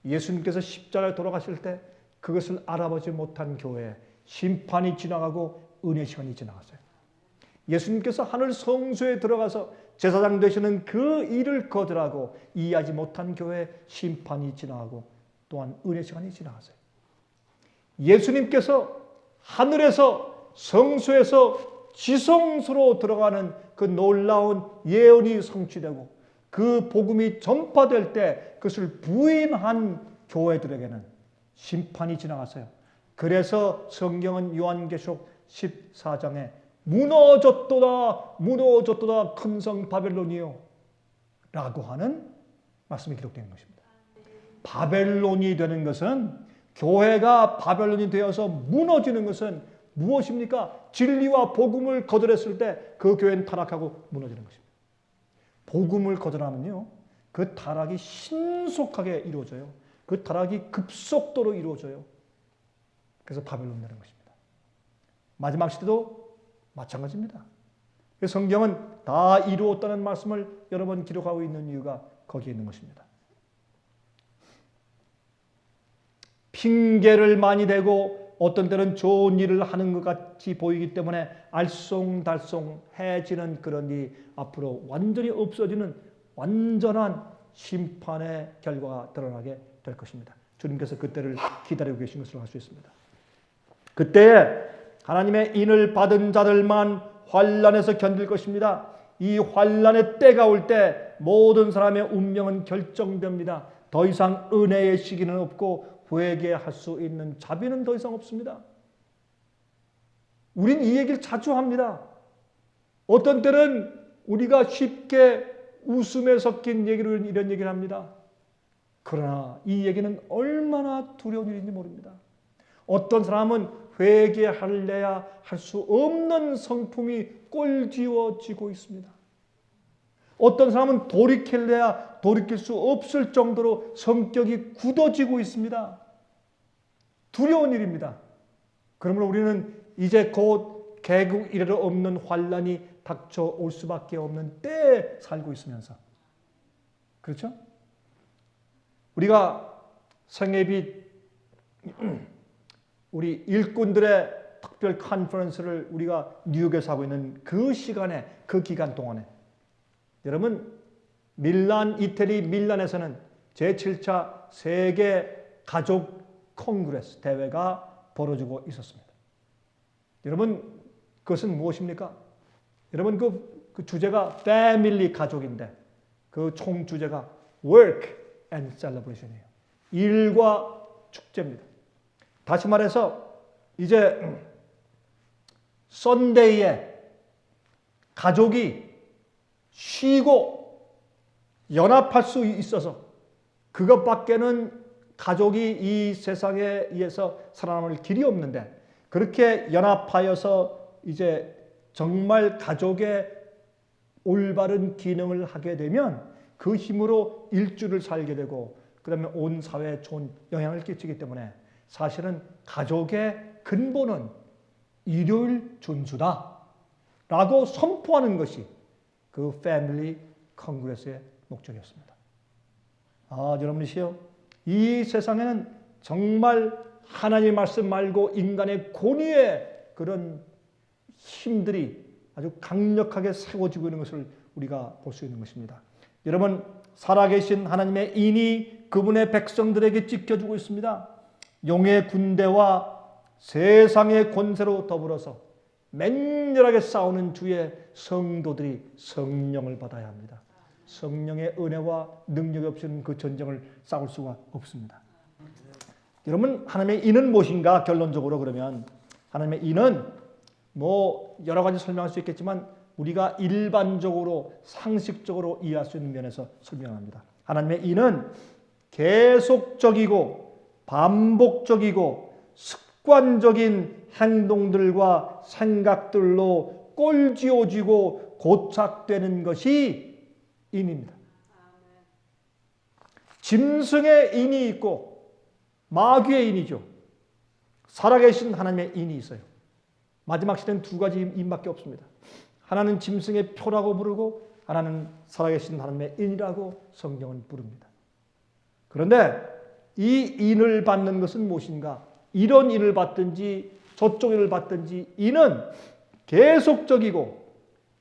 예수님께서 십자가에 돌아가실 때 그것을 알아보지 못한 교회에 심판이 지나가고 은혜 시간이 지나갔어요. 예수님께서 하늘 성소에 들어가서 제사장 되시는 그 일을 거절하고 이해하지 못한 교회에 심판이 지나가고 또한 은혜 시간이 지나갔어요. 예수님께서 하늘에서 성소에서 지성소로 들어가는 그 놀라운 예언이 성취되고 그 복음이 전파될 때 그것을 부인한 교회들에게는 심판이 지나갔어요. 그래서 성경은 요한계시록 14장에 무너졌도다 무너졌도다 큰 성 바벨론이요 라고 하는 말씀이 기록되는 것입니다. 바벨론이 되는 것은, 교회가 바벨론이 되어서 무너지는 것은 무엇입니까? 진리와 복음을 거절했을 때 그 교회는 타락하고 무너지는 것입니다. 복음을 거절하면요, 그 타락이 신속하게 이루어져요. 그 타락이 급속도로 이루어져요. 그래서 바벨론 되는 것입니다. 마지막 시대도 마찬가지입니다. 성경은 다 이루었다는 말씀을 여러 번 기록하고 있는 이유가 거기에 있는 것입니다. 핑계를 많이 대고 어떤 때는 좋은 일을 하는 것 같이 보이기 때문에 알쏭달쏭해지는 그런 일이 앞으로 완전히 없어지는 완전한 심판의 결과가 드러나게 될 것입니다. 주님께서 그때를 기다리고 계신 것으로 알 수 있습니다. 그때에 하나님의 인을 받은 자들만 환난에서 견딜 것입니다. 이 환난의 때가 올 때 모든 사람의 운명은 결정됩니다. 더 이상 은혜의 시기는 없고 회개할 수 있는 자비는 더 이상 없습니다. 우린 이 얘기를 자주 합니다. 어떤 때는 우리가 쉽게 웃음에 섞인 얘기로 이런 얘기를 합니다. 그러나 이 얘기는 얼마나 두려운 일인지 모릅니다. 어떤 사람은 회개할래야 할 수 없는 성품이 꼴지워지고 있습니다. 어떤 사람은 돌이킬래야 돌이킬 수 없을 정도로 성격이 굳어지고 있습니다. 두려운 일입니다. 그러므로 우리는 이제 곧 개국 이래로 없는 환난이 닥쳐올 수밖에 없는 때에 살고 있으면서, 그렇죠? 우리가 생애빛 우리 일꾼들의 특별 컨퍼런스를 우리가 뉴욕에서 하고 있는 그 시간에, 그 기간 동안에 여러분, 이태리 밀란에서는 제7차 세계 가족 콩그레스 대회가 벌어지고 있었습니다. 여러분, 그것은 무엇입니까? 여러분, 그 주제가 패밀리 가족인데 그 총 주제가 work and celebration이에요. 일과 축제입니다. 다시 말해서 이제 썬데이에 가족이 쉬고 연합할 수 있어서 그것밖에는 가족이 이 세상에 의해서 살아남을 길이 없는데, 그렇게 연합하여서 이제 정말 가족의 올바른 기능을 하게 되면 그 힘으로 일주를 살게 되고 그 다음에 온 사회에 좋은 영향을 끼치기 때문에 사실은 가족의 근본은 일요일 준수다 라고 선포하는 것이 그 패밀리 컨그레스의 목적이었습니다. 여러분이시여, 이 세상에는 정말 하나님의 말씀 말고 인간의 권위의 그런 힘들이 아주 강력하게 세워지고 있는 것을 우리가 볼 수 있는 것입니다. 여러분, 살아계신 하나님의 인이 그분의 백성들에게 지켜주고 있습니다. 용의 군대와 세상의 권세로 더불어서 맹렬하게 싸우는 주의 성도들이 성령을 받아야 합니다. 성령의 은혜와 능력이 없이는 그 전쟁을 싸울 수가 없습니다. 여러분, 하나님의 인은 무엇인가? 결론적으로 그러면 하나님의 인은 여러 가지 설명할 수 있겠지만 우리가 일반적으로 상식적으로 이해할 수 있는 면에서 설명합니다. 하나님의 인은 계속적이고 반복적이고 습관적인 행동들과 생각들로 꼴지어지고 고착되는 것이 인입니다. 짐승의 인이 있고 마귀의 인이죠. 살아계신 하나님의 인이 있어요. 마지막 시대는 두 가지 인밖에 없습니다. 하나는 짐승의 표라고 부르고 하나는 살아계신 하나님의 인이라고 성경은 부릅니다. 그런데 이 인을 받는 것은 무엇인가? 이런 인을 받든지 저쪽 인을 받든지 인은 계속적이고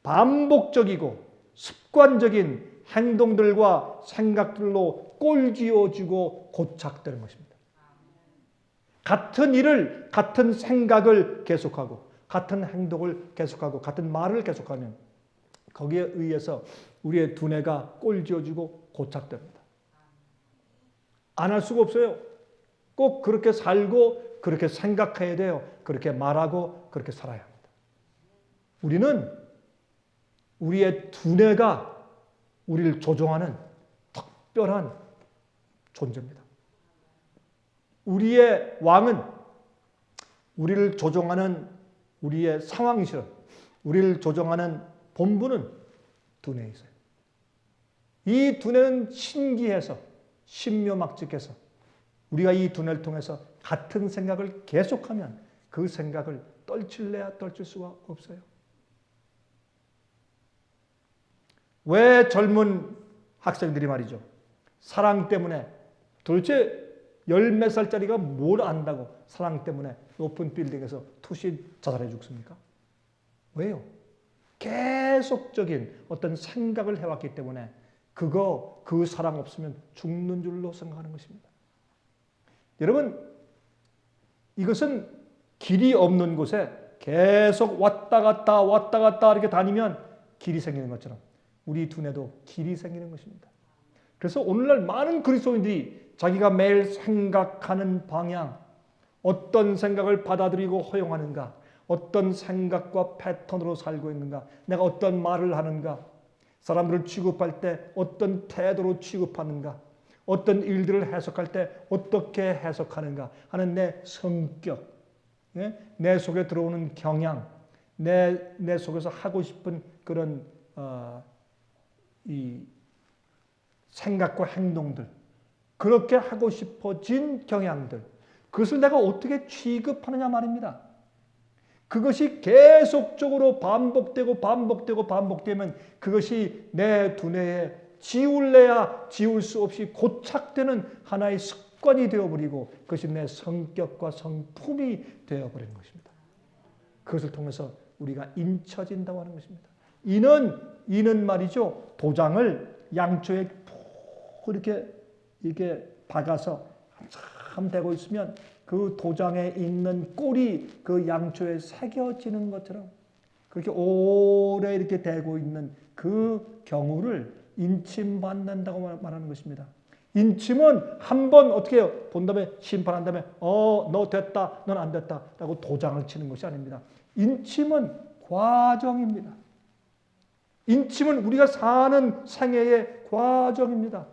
반복적이고 습관적인 행동들과 생각들로 꼴지어지고 고착되는 것입니다. 같은 일을, 같은 생각을 계속하고 같은 행동을 계속하고 같은 말을 계속하면 거기에 의해서 우리의 두뇌가 꼴지어지고 고착됩니다. 안 할 수가 없어요. 꼭 그렇게 살고 그렇게 생각해야 돼요. 그렇게 말하고 그렇게 살아야 합니다. 우리는 우리의 두뇌가 우리를 조종하는 특별한 존재입니다. 우리의 왕은 우리를 조종하는 우리의 상황실은, 우리를 조종하는 본부는 두뇌에 있어요. 이 두뇌는 신기해서 신묘막측해서 우리가 이 두뇌를 통해서 같은 생각을 계속하면 그 생각을 떨칠래야 떨칠 수가 없어요. 왜 젊은 학생들이 말이죠, 사랑 때문에 도대체 10몇 살짜리가 뭘 안다고 사랑 때문에 높은 빌딩에서 투신 자살해 죽습니까? 왜요? 계속적인 어떤 생각을 해왔기 때문에 그 사랑 없으면 죽는 줄로 생각하는 것입니다. 여러분, 이것은 길이 없는 곳에 계속 왔다 갔다 이렇게 다니면 길이 생기는 것처럼 우리 두뇌도 길이 생기는 것입니다. 그래서 오늘날 많은 그리스도인들이 자기가 매일 생각하는 방향, 어떤 생각을 받아들이고 허용하는가, 어떤 생각과 패턴으로 살고 있는가, 내가 어떤 말을 하는가, 사람들을 취급할 때 어떤 태도로 취급하는가, 어떤 일들을 해석할 때 어떻게 해석하는가 하는 내 성격, 내 속에 들어오는 경향, 내 속에서 하고 싶은 그런 이 생각과 행동들, 그렇게 하고 싶어진 경향들, 그것을 내가 어떻게 취급하느냐 말입니다. 그것이 계속적으로 반복되면 그것이 내 두뇌에 지울래야 지울 수 없이 고착되는 하나의 습관이 되어버리고 그것이 내 성격과 성품이 되어버리는 것입니다. 그것을 통해서 우리가 인쳐진다고 하는 것입니다. 이는 말이죠, 도장을 양초에 이렇게 박아서 한참 대고 있으면 그 도장에 있는 꼴이 그 양초에 새겨지는 것처럼 그렇게 오래 이렇게 대고 있는 그 경우를 인침받는다고 말하는 것입니다. 인침은 한번 어떻게 해요? 본 다음에 심판한 다음에 너 됐다, 넌 안 됐다 라고 도장을 치는 것이 아닙니다. 인침은 과정입니다. 인침은 우리가 사는 생애의 과정입니다.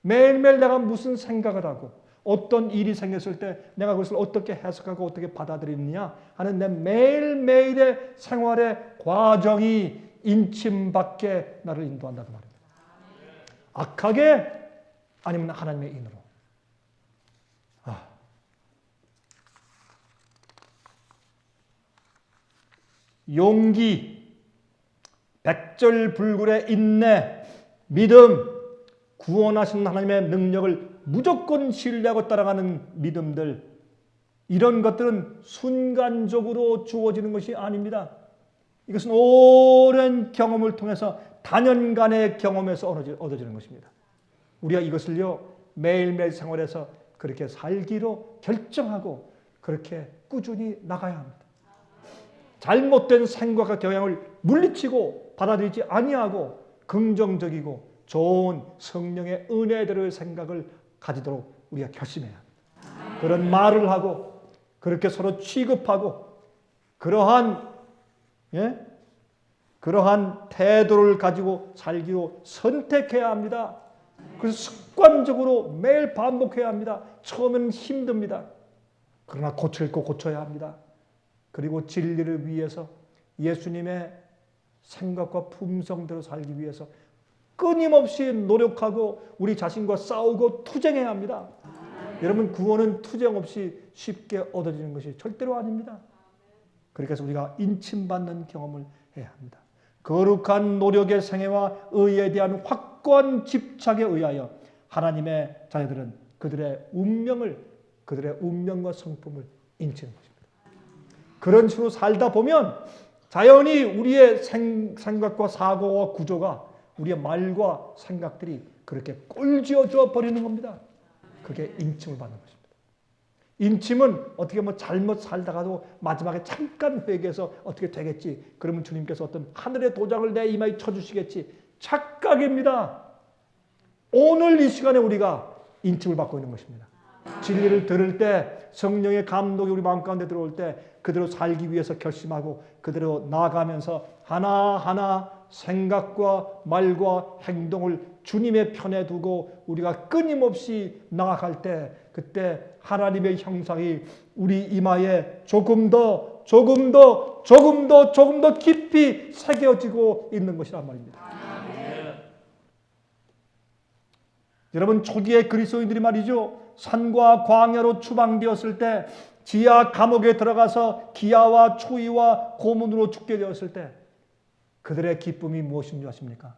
매일매일 내가 무슨 생각을 하고 어떤 일이 생겼을 때 내가 그것을 어떻게 해석하고 어떻게 받아들이느냐 하는 내 매일매일의 생활의 과정이 인침밖에 나를 인도한다고 말입니다. 악하게 아니면 하나님의 인으로. 용기, 백절불굴의 인내, 믿음, 구원하신 하나님의 능력을 무조건 신뢰하고 따라가는 믿음들, 이런 것들은 순간적으로 주어지는 것이 아닙니다. 이것은 오랜 경험을 통해서 단연간의 경험에서 얻어지는 것입니다. 우리가 이것을요 매일매일 생활에서 그렇게 살기로 결정하고 그렇게 꾸준히 나가야 합니다. 잘못된 생각과 경향을 물리치고 받아들이지 아니하고 긍정적이고 좋은 성령의 은혜대로의 생각을 가지도록 우리가 결심해야 합니다. 그런 말을 하고 그렇게 서로 취급하고 그러한 태도를 가지고 살기로 선택해야 합니다. 그래서 습관적으로 매일 반복해야 합니다. 처음에는 힘듭니다. 그러나 고칠 거 고쳐야 합니다. 그리고 진리를 위해서 예수님의 생각과 품성대로 살기 위해서 끊임없이 노력하고 우리 자신과 싸우고 투쟁해야 합니다. 여러분, 구원은 투쟁 없이 쉽게 얻어지는 것이 절대로 아닙니다. 그렇게 해서 우리가 인침받는 경험을 해야 합니다. 거룩한 노력의 생애와 의에 대한 확고한 집착에 의하여 하나님의 자녀들은 그들의 운명과 성품을 인치는 것입니다. 그런 식으로 살다 보면 자연히 우리의 생각과 사고와 구조가 우리의 말과 생각들이 그렇게 꼴지어져 버리는 겁니다. 그게 인침을 받는 것입니다. 인침은 어떻게 잘못 살다가도 마지막에 잠깐 회개해서 어떻게 되겠지. 그러면 주님께서 어떤 하늘의 도장을 내 이마에 쳐주시겠지. 착각입니다. 오늘 이 시간에 우리가 인침을 받고 있는 것입니다. 진리를 들을 때 성령의 감독이 우리 마음 가운데 들어올 때 그대로 살기 위해서 결심하고 그대로 나아가면서 하나하나 생각과 말과 행동을 주님의 편에 두고 우리가 끊임없이 나아갈 때 그때 하나님의 형상이 우리 이마에 조금 더 깊이 새겨지고 있는 것이란 말입니다. 여러분, 초기의 그리스도인들이 말이죠, 산과 광야로 추방되었을 때, 지하 감옥에 들어가서 기아와 추위와 고문으로 죽게 되었을 때 그들의 기쁨이 무엇인 줄 아십니까?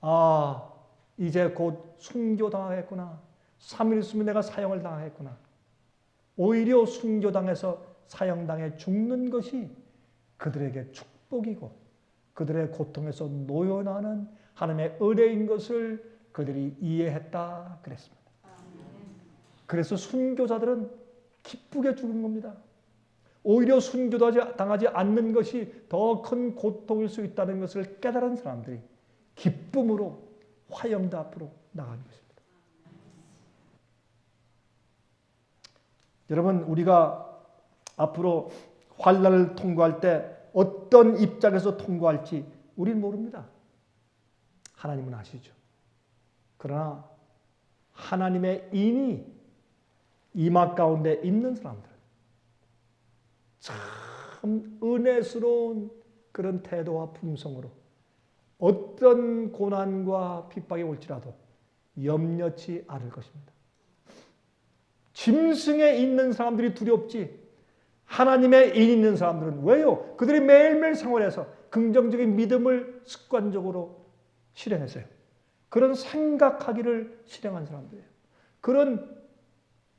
아, 이제 곧 순교당하겠구나. 3일 있으면 내가 사형을 당하겠구나. 오히려 순교당해서 사형당해 죽는 것이 그들에게 축복이고 그들의 고통에서 노연하는 하나님의 은혜인 것을 그들이 이해했다 그랬습니다. 그래서 순교자들은 기쁘게 죽은 겁니다. 오히려 순교당하지 않는 것이 더 큰 고통일 수 있다는 것을 깨달은 사람들이 기쁨으로 화영대 앞으로 나가는 것입니다. 여러분, 우리가 앞으로 환난을 통과할 때 어떤 입장에서 통과할지 우리는 모릅니다. 하나님은 아시죠. 그러나 하나님의 인이 이마 가운데 있는 사람들, 참 은혜스러운 그런 태도와 품성으로 어떤 고난과 핍박이 올지라도 염려치 않을 것입니다. 짐승에 있는 사람들이 두렵지 하나님의 인 있는 사람들은 왜요? 그들이 매일매일 생활에서 긍정적인 믿음을 습관적으로 실행했어요. 그런 생각하기를 실행한 사람들이에요. 그런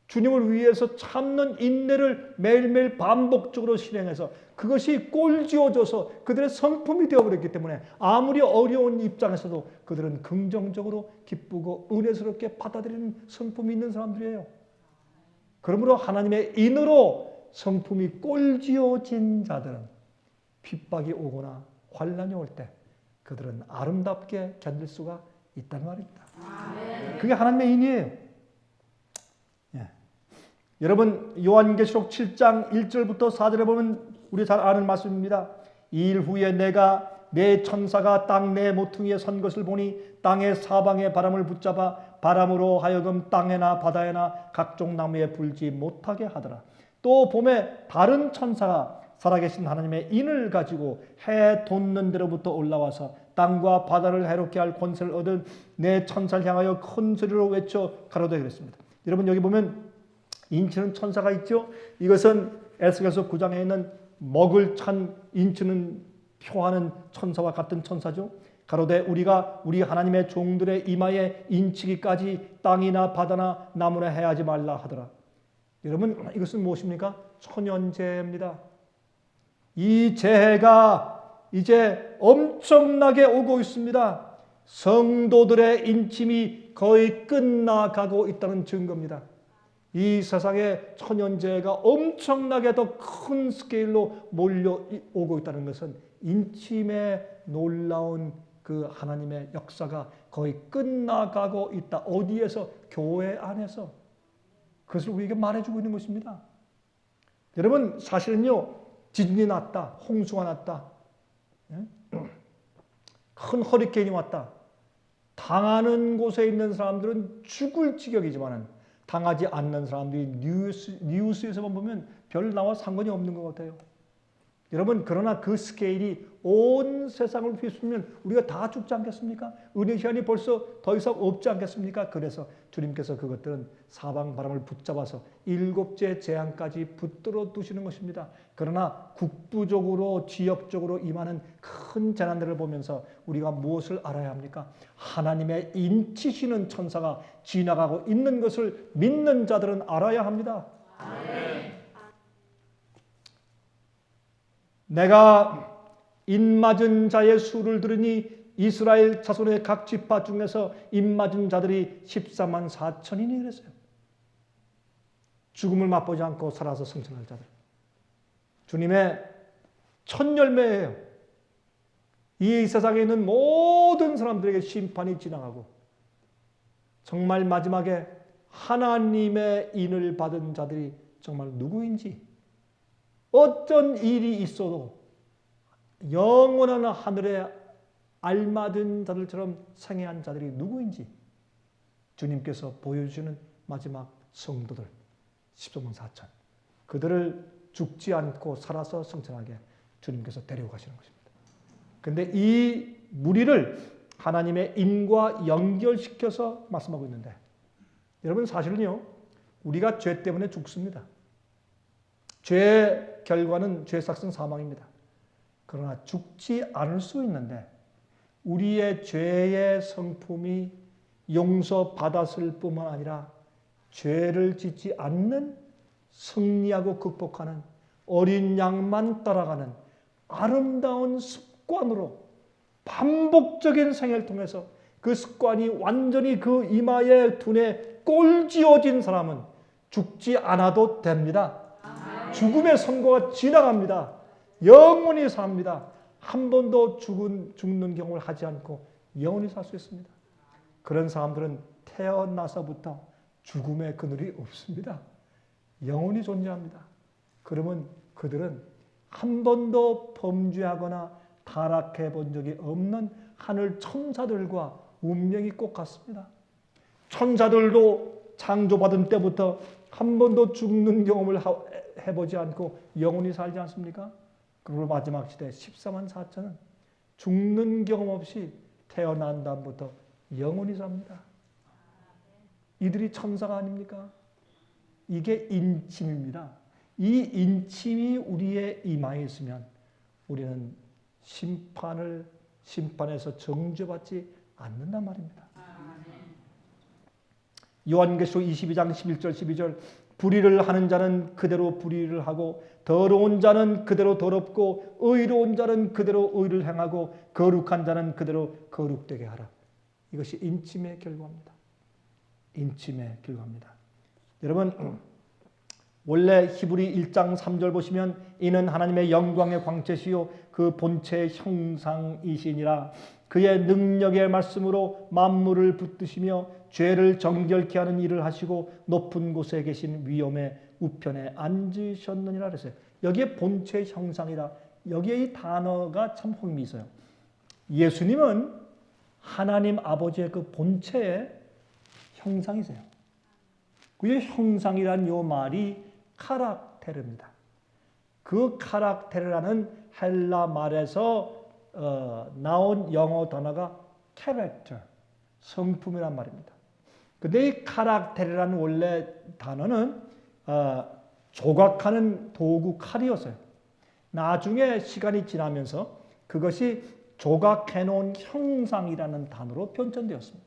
주님을 위해서 참는 인내를 매일매일 반복적으로 실행해서 그것이 꼴지어져서 그들의 성품이 되어버렸기 때문에 아무리 어려운 입장에서도 그들은 긍정적으로 기쁘고 은혜스럽게 받아들이는 성품이 있는 사람들이에요. 그러므로 하나님의 인으로 성품이 꼴지어진 자들은 핍박이 오거나 환난이 올 때 그들은 아름답게 견딜 수가 있다는 말입니다. 그게 하나님의 인이에요. 여러분, 요한계시록 7장 1절부터 4절에 보면 우리 잘 아는 말씀입니다. 이 일 후에 내가 내 천사가 땅 내 모퉁이에 선 것을 보니 땅의 사방에 바람을 붙잡아 바람으로 하여금 땅에나 바다에나 각종 나무에 불지 못하게 하더라. 또 봄에 다른 천사가 살아계신 하나님의 인을 가지고 해 돋는 데로부터 올라와서 땅과 바다를 해롭게 할 권세를 얻은 내 천사를 향하여 큰 소리로 외쳐 가로되 그랬습니다. 여러분 여기 보면 인치는 천사가 있죠. 이것은 에스겔서 9장에 있는 먹을 찬 인치는 표하는 천사와 같은 천사죠. 가로되 우리가 우리 하나님의 종들의 이마에 인치기까지 땅이나 바다나 나무나 해하지 말라 하더라. 여러분 이것은 무엇입니까? 천연재해입니다. 이 재해가 이제 엄청나게 오고 있습니다. 성도들의 인침이 거의 끝나가고 있다는 증거입니다. 이 세상에 천연재해가 엄청나게 더 큰 스케일로 몰려오고 있다는 것은 인침의 놀라운 그 하나님의 역사가 거의 끝나가고 있다. 어디에서? 교회 안에서. 그것을 우리에게 말해주고 있는 것입니다. 여러분 사실은요, 지진이 났다, 홍수가 났다, 큰 허리케인이 왔다. 당하는 곳에 있는 사람들은 죽을 지경이지만 당하지 않는 사람들이 뉴스에서만 보면 별 나와 상관이 없는 것 같아요. 여러분 그러나 그 스케일이 온 세상을 휘두르면 우리가 다 죽지 않겠습니까? 은혜 시간이 벌써 더 이상 없지 않겠습니까? 그래서 주님께서 그것들은 사방 바람을 붙잡아서 7째 재앙까지 붙들어 두시는 것입니다. 그러나 국부적으로 지역적으로 임하는 큰 재난들을 보면서 우리가 무엇을 알아야 합니까? 하나님의 인치시는 천사가 지나가고 있는 것을 믿는 자들은 알아야 합니다. 아멘. 내가 입맞은 자의 수를 들으니 이스라엘 자손의 각 지파 중에서 입맞은 자들이 14만 4천이니 그랬어요. 죽음을 맛보지 않고 살아서 승천할 자들. 주님의 첫 열매예요. 이 세상에 있는 모든 사람들에게 심판이 지나가고 정말 마지막에 하나님의 인을 받은 자들이 정말 누구인지, 어떤 일이 있어도 영원한 하늘에 알맞은 자들처럼 생애한 자들이 누구인지 주님께서 보여주시는 마지막 성도들 14만 4천, 그들을 죽지 않고 살아서 승천하게 주님께서 데려가시는 것입니다. 그런데 이 무리를 하나님의 인과 연결시켜서 말씀하고 있는데, 여러분 사실은요, 우리가 죄 때문에 죽습니다. 죄의 결과는 죄 삭은 사망입니다. 그러나 죽지 않을 수 있는데 우리의 죄의 성품이 용서받았을 뿐만 아니라 죄를 짓지 않는, 승리하고 극복하는, 어린 양만 따라가는 아름다운 습관으로 반복적인 생애를 통해서 그 습관이 완전히 그 이마에 두뇌 꼴지어진 사람은 죽지 않아도 됩니다. 죽음의 선고가 지나갑니다. 영원히 삽니다. 한 번도 죽는 경험을 하지 않고 영원히 살 수 있습니다. 그런 사람들은 태어나서부터 죽음의 그늘이 없습니다. 영원히 존재합니다. 그러면 그들은 한 번도 범죄하거나 타락해 본 적이 없는 하늘 천사들과 운명이 꼭 같습니다. 천사들도 창조받은 때부터 한 번도 죽는 경험을 해보지 않고 영원히 살지 않습니까? 그리고 마지막 시대 14만 4천은 죽는 경험 없이 태어난 다음부터 영원히 삽니다. 이들이 천사가 아닙니까? 이게 인침입니다. 이 인침이 우리의 이마에 있으면 우리는 심판에서 정죄받지 않는단 말입니다. 요한계시록 22장 11절 12절 불의를 하는 자는 그대로 불의를 하고 더러운 자는 그대로 더럽고 의로운 자는 그대로 의를 행하고 거룩한 자는 그대로 거룩되게 하라. 이것이 인침의 결과입니다. 인침의 결과입니다. 여러분 원래 히브리 1장 3절 보시면 이는 하나님의 영광의 광채시요 그 본체의 형상이시니라. 그의 능력의 말씀으로 만물을 붙드시며 죄를 정결케 하는 일을 하시고 높은 곳에 계신 위엄의 우편에 앉으셨느니라 그랬어요. 여기에 본체의 형상이라, 여기에 이 단어가 참 흥미있어요. 예수님은 하나님 아버지의 그 본체의 형상이세요. 그 형상이란 요 말이 카락테르입니다. 그 카락테르라는 헬라 말에서 나온 영어 단어가 character, 성품이란 말입니다. 근데 이 카락테르라는 원래 단어는 조각하는 도구 칼이었어요. 나중에 시간이 지나면서 그것이 조각해놓은 형상이라는 단어로 변천되었습니다.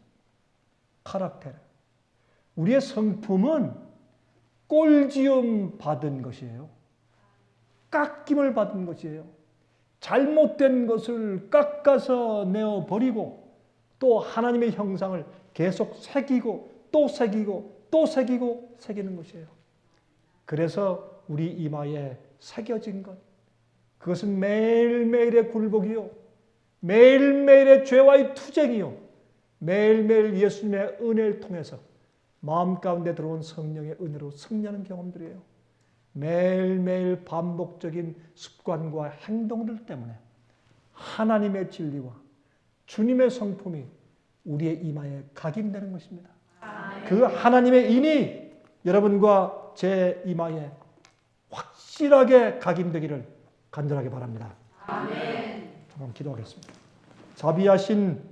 카락테르. 우리의 성품은 꼴지음 받은 것이에요. 깎임을 받은 것이에요. 잘못된 것을 깎아서 내어버리고 또 하나님의 형상을 계속 새기고 또 새기고 또 새기고 새기는 것이에요. 그래서 우리 이마에 새겨진 것, 그것은 매일매일의 굴복이요, 매일매일의 죄와의 투쟁이요, 매일매일 예수님의 은혜를 통해서 마음 가운데 들어온 성령의 은혜로 승리하는 경험들이에요. 매일매일 반복적인 습관과 행동들 때문에 하나님의 진리와 주님의 성품이 우리의 이마에 각인되는 것입니다. 그 하나님의 인이 여러분과 제 이마에 확실하게 각인되기를 간절하게 바랍니다. 아멘. 한번 기도하겠습니다. 자비하신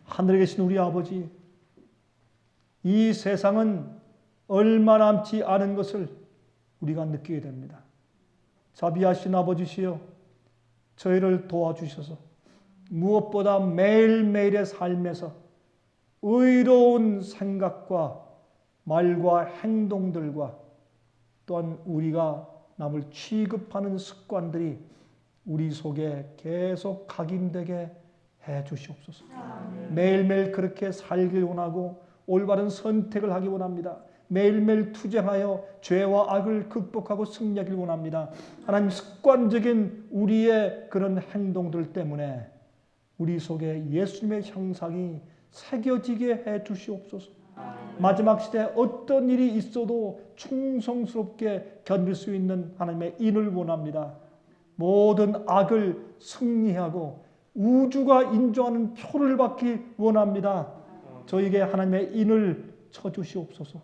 하늘에 계신 우리 아버지, 이 세상은 얼마 남지 않은 것을 우리가 느끼게 됩니다. 자비하신 아버지시여, 저희를 도와주셔서 무엇보다 매일매일의 삶에서 의로운 생각과 말과 행동들과 또한 우리가 남을 취급하는 습관들이 우리 속에 계속 각인되게 해 주시옵소서. 매일매일 그렇게 살길 원하고 올바른 선택을 하기 원합니다. 매일매일 투쟁하여 죄와 악을 극복하고 승리하길 원합니다. 하나님, 습관적인 우리의 그런 행동들 때문에 우리 속에 예수님의 형상이 새겨지게 해 주시옵소서. 마지막 시대에 어떤 일이 있어도 충성스럽게 견딜 수 있는 하나님의 인을 원합니다. 모든 악을 승리하고 우주가 인정하는 표를 받기 원합니다. 저에게 하나님의 인을 쳐주시옵소서.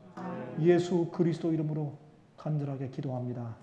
예수 그리스도 이름으로 간절하게 기도합니다.